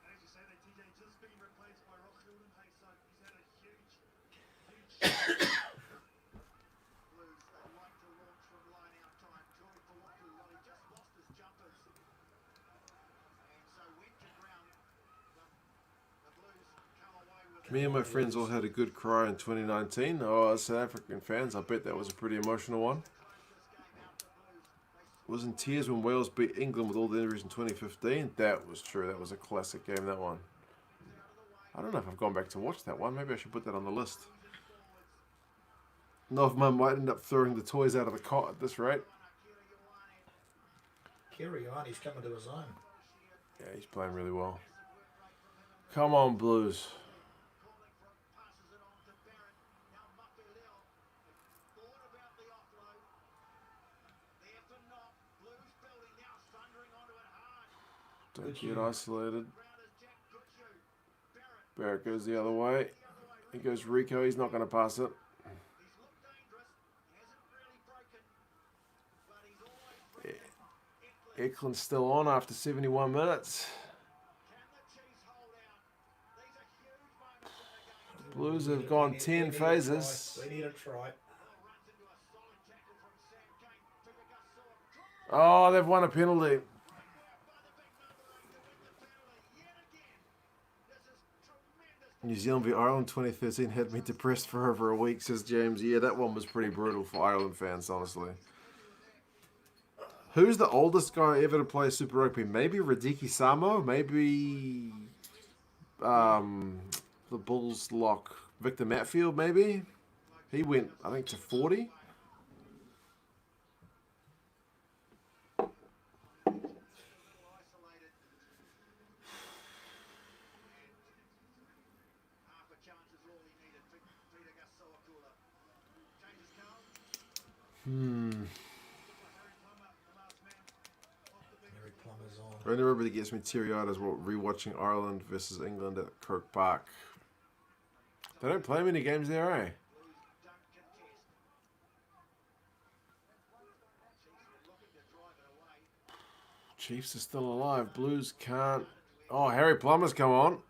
As you say, that TJ just being replaced by Ross Hilton. Hey, so he's had a huge Blues. They like to launch from line out time. Joy Fawaku, well, he just lost his jumpers. And so went to ground. The Blues come away with
Me and my friends all had a good cry in 2019. Oh, as South African fans, I bet that was a pretty emotional one. Was in tears when Wales beat England with all the injuries in 2015. That was true. That was a classic game, that one. I don't know if I've gone back to watch that one. Maybe I should put that on the list. Novman might end up throwing the toys out of the cot at this rate.
Kiriani's coming to his own.
Yeah, he's playing really well. Come on, Blues.
passes it on to Barrett. Now Makelele thought about the offload. There for knock. Blues building now, thundering onto it hard.
Don't get isolated.
Ground is Jack Goodhue. Barrett
Barrett goes the other way. He goes Rico. He's not going to pass it.
He's looked dangerous. He hasn't really broken, but he's always ready.
Eklund's still on after 71 minutes.
Can the Chiefs hold out? These are huge moments in the game.
Blues have gone
We
10
need a
phases.
try. We need a try.
Runs into a solid tackle from Sam Kane. Tuivasa-Sheck.
Oh, they've won a penalty.
By the big number 8 to win the penalty yet again. This is tremendous.
New Zealand v Ireland 2013 had me depressed for over a week, says James. Yeah, that one was pretty brutal for Ireland fans, honestly. Who's the oldest guy ever to play Super Rugby? Maybe Radiki Samo? Maybe the Bulls lock Victor Matfield, maybe? He went, I think, to 40.
Isolated. Half a chance is all he needed. Peter Gasoakula. Changes come. Harry Plummer, the last man off the bench.
Harry Plummer's on.
Only rugby that gets me teary-eyed is rewatching Ireland versus England at Kirk Park. They don't play many games there, eh?
Blues don't contest. Chiefs were looking to drive it away.
Chiefs are still alive. Blues can't. Oh, Harry Plummer's come on.
Have to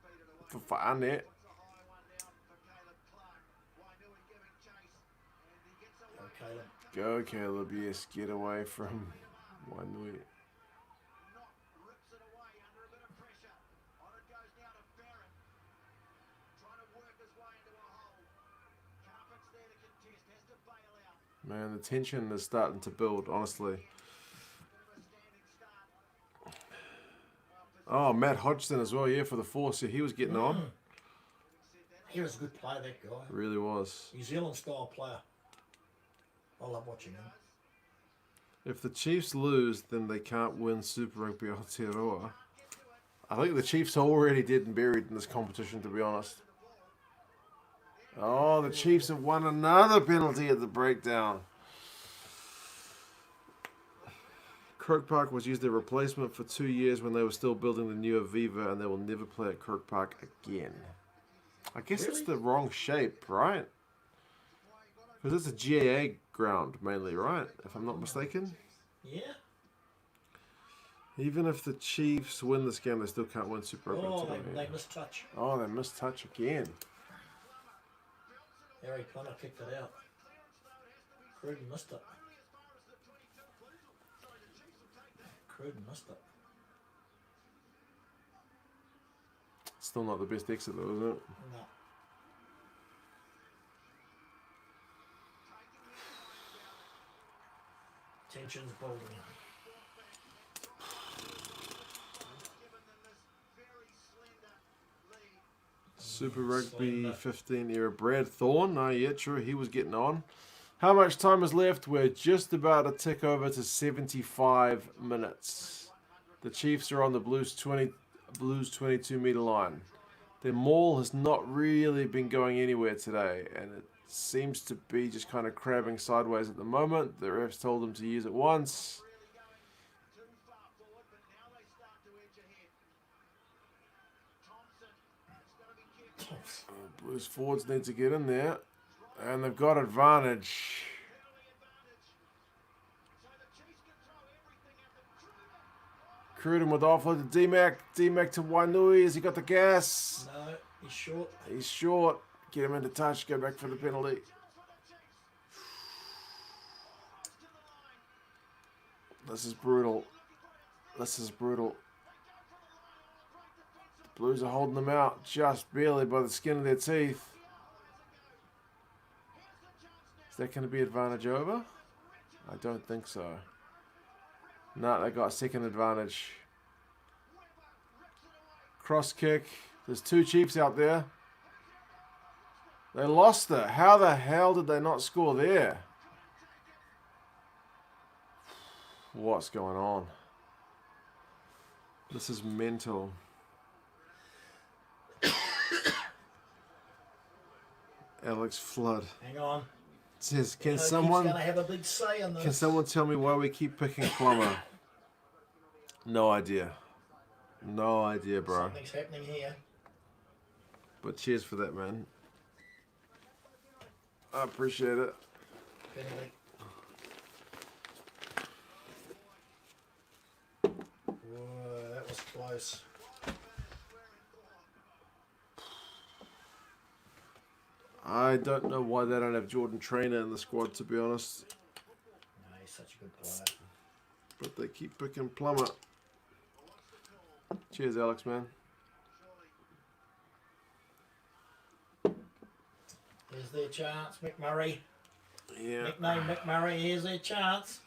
feed it away.
For fun there.
It's a high one down for Caleb Clark. Wainui giving chase. And he gets away.
Okay,
Go, Caleb. Yes, get away from Wainui.
Knock rips it away under a bit of pressure. On it goes now to Barrett. Trying to work his way into a hole. Carpet's there to contest. Has to bail out.
Man, the tension is starting to build, honestly.
Bit of a standing start.
Oh, Matt Hodgson as well, yeah, for the Force. Yeah, he was getting on.
he was a good player, that guy.
Really was.
New Zealand style player. I love watching him.
If the Chiefs lose, then they can't win Super Rugby Aotearoa. I think the Chiefs are already dead and buried in this competition, to be honest. Oh, the Chiefs have won another penalty at the breakdown. Kirk Park was used as a replacement for 2 years when they were still building the new Aviva, and they will never play at Kirk Park again. I guess it's the wrong shape, right? Because it's a GAA ground mainly, right? If I'm not mistaken.
Yeah.
Even if the Chiefs win this game, they still can't win Super Rugby.
Oh,
today.
they missed touch.
Oh, they missed touch again.
Harry Plummer kicked it out. Cruden missed it. Cruden missed it.
Still not the best exit though, is it?
No. Tension's building.
Super Rugby 15 era. Brad Thorne. Oh, yeah, true. He was getting on. How much time is left? We're just about to tick over to 75 minutes. The Chiefs are on the Blues 22 meter line. Their maul has not really been going anywhere today, and it seems to be just kind of crabbing sideways at the moment. The refs told them to use it once. Blues forwards need to get in there, and they've got advantage. Cruden with the offload to D-Mac. D-Mac to Wainui. Has he got the gas?
No, he's short.
He's short. Get him into touch. Go back for the penalty. This is brutal. This is brutal. The Blues are holding them out just barely by the skin of their teeth. Is that going to be advantage over? I don't think so. No, they got a second advantage. Cross kick. There's two Chiefs out there. They lost it. How the hell did they not score there? What's going on? This is mental. Alex Flood
Hang on.
says,
Can someone going to have a big say in this?
can someone tell me why we keep picking Plummer? No idea. No idea, bro.
Something's happening here.
But cheers for that, man. I appreciate it.
Penalty. Whoa, that was close.
I don't know why they don't have Jordan Trainer in the squad, to be honest.
No, he's such a good player.
But they keep picking Plummer. Cheers, Alex, man.
Here's their chance, McMurray.
Yeah.
Nickname McMurray, here's their chance.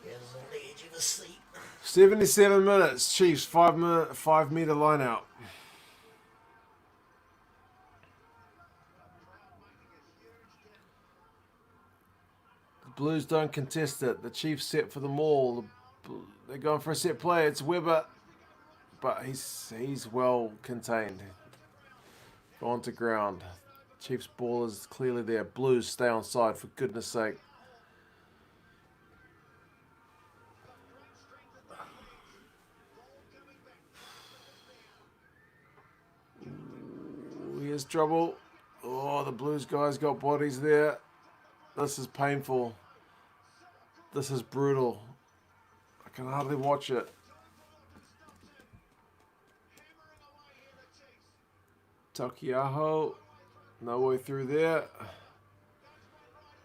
Here's the edge of the seat.
77 minutes. Chiefs, 5 meter line out. The Blues don't contest it. The Chiefs set for the maul. They're going for a set play. It's Weber, but he's well contained. Gone to ground. Chiefs ball is clearly there. Blues stay on side, for goodness sake. Here's trouble. Oh, the Blues guys got bodies there. This is painful. This is brutal. I can hardly watch it. Takiaho. No way through there.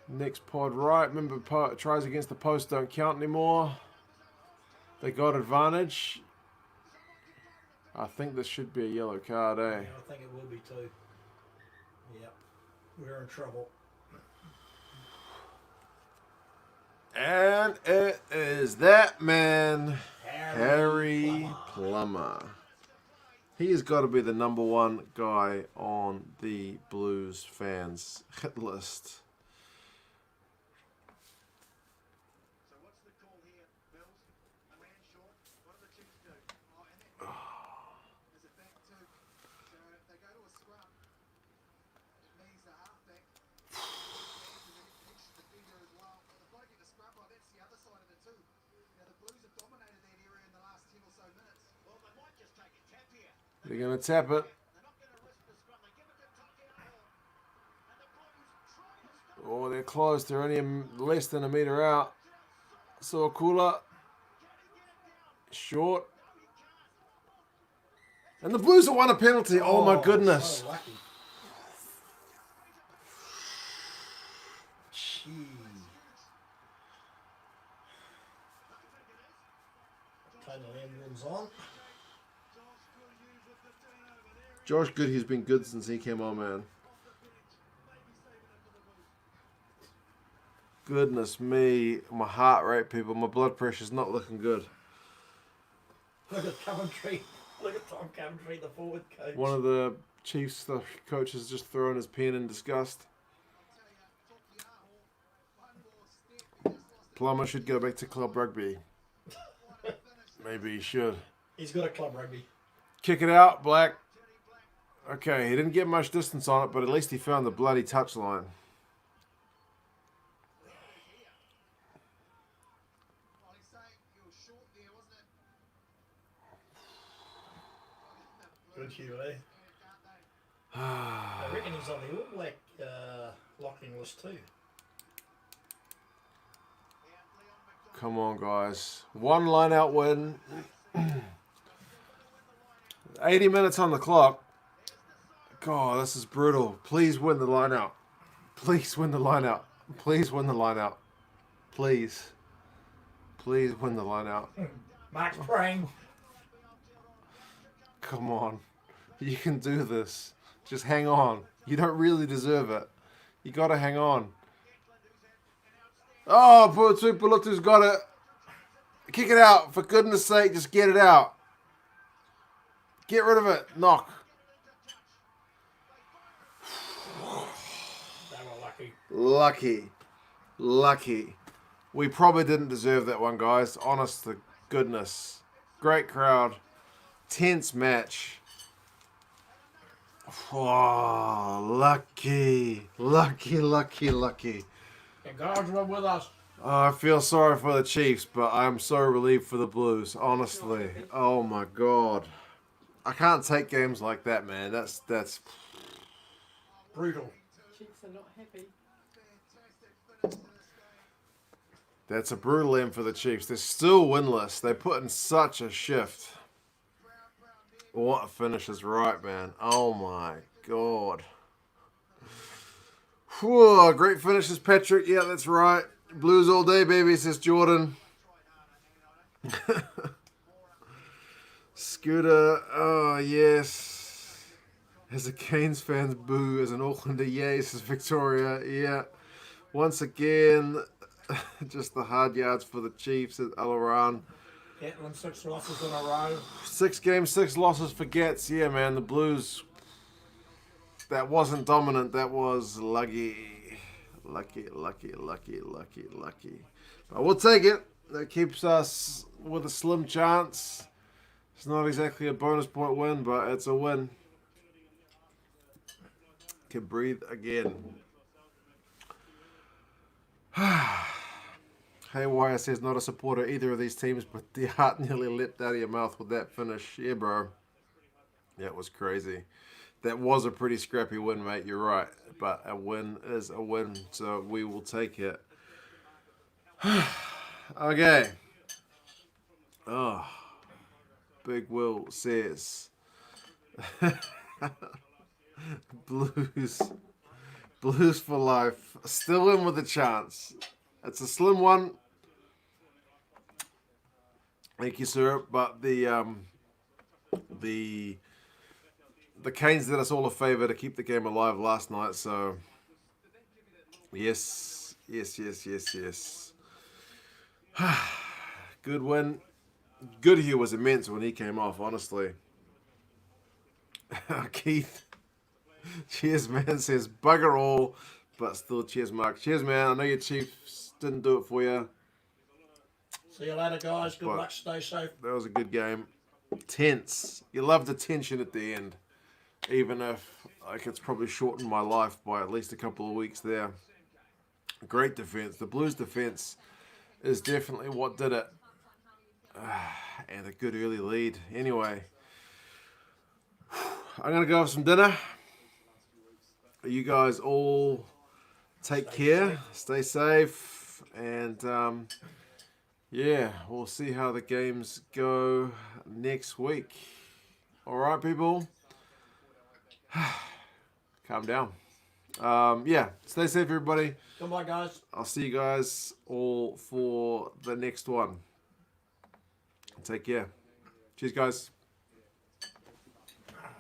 Next pod right. Remember, tries against the post don't count anymore. They got advantage. I think this should be a yellow card, eh?
Yeah, I think it will be too. Yep. We're in trouble.
And it is that man, Harry Plummer. He has got to be the number one guy on the Blues fans hit list.
So what's the call here, Bills? A man short. What do the Chiefs do? Oh, and then there's a back too. So if they go to a scrum, it means the halfback hits the defender as well. The bloke in the scrum, well, that's the other side of it too. Now the Blues have dominated that area in the last 10 or so minutes. Well, they might just take a tap here.
They're going to tap it.
They're not going to risk the scrum. They give it to Takiaho. And the Blues try to stop.
Oh, they're close. They're only less than a meter out. So Akula. Short. And the Blues have won a penalty. Oh my goodness.
So lucky. Gee. Total ambulance on.
Josh Good, he's been good since he came on, man. Goodness me. My heart rate, people. My blood pressure's not looking good.
Look at Coventry. Look at Tom Coventry, the forward coach.
One of the Chiefs coaches just thrown his pen in disgust. Plummer should go back to club rugby. Maybe he should.
He's got a club rugby.
Kick it out, Black. Okay, he didn't get much distance on it, but at least he found the bloody touchline.
Well, he's saying you were short there, wasn't it?
Good Hugh, eh? I reckon he's on the All Black locking list too.
Come on, guys. One line-out win. 80 minutes on the clock. God, this is brutal. Please win the line-out. Please win the line-out. Please win the line-out. Please. Please win the line-out.
Mark's praying.
Come on. You can do this. Just hang on. You don't really deserve it. You got to hang on. Oh, Putu's got it. Kick it out. For goodness sake, just get it out. Get rid of it. Knock.
They were lucky.
Lucky. We probably didn't deserve that one, guys. Honest to goodness. Great crowd. Tense match. Oh, lucky.
And God's were with us.
Oh, I feel sorry for the Chiefs, but I'm so relieved for the Blues. Honestly. Oh my God. I can't take games like that, man. That's
Brutal.
Chiefs are not happy.
That's a brutal end for the Chiefs. They're still winless. They put in such a shift. What a finish is right, man. Oh my God. Whew, great finishes, Patrick. Yeah, that's right. Blues all day, baby, says Jordan. Scooter, oh yes. As a Canes fan, boo. As an Aucklander, yay, says Victoria. Yeah. Once again, just the hard yards for the Chiefs at Alaran.
Gatland 6 losses in a row.
6 games, 6 losses for Gats. Yeah, man, the Blues, that wasn't dominant. That was lucky. Lucky. But we'll take it. That keeps us with a slim chance. It's not exactly a bonus point win, but it's a win. Can breathe again. Haywire says not a supporter either of these teams, but the heart nearly leapt out of your mouth with that finish. Yeah, bro. That was crazy. That was a pretty scrappy win, mate. You're right. But a win is a win, so we will take it. Okay. Oh. Big Will says. Blues for life. Still in with a chance. It's a slim one. Thank you, sir. But the Canes did us all a favour to keep the game alive last night. So yes. Good win. Goodhue was immense when he came off. Honestly. Keith. Cheers, man. Says bugger all, but still cheers, Mark. Cheers, man. I know your Chiefs didn't do it for you.
See you later, guys. Good
But
luck. Stay safe.
that was a good game. Tense. You love the tension at the end, even if it's probably shortened my life by at least a couple of weeks there. Great defense. The Blues defense is definitely what did it, and a good early lead. Anyway, I'm gonna go have some dinner. You guys all take care, stay safe, and yeah, we'll see how the games go next week. All right, people? Calm down. Yeah, stay safe, everybody.
Goodbye, guys.
I'll see you guys all for the next one. Take care. Cheers, guys.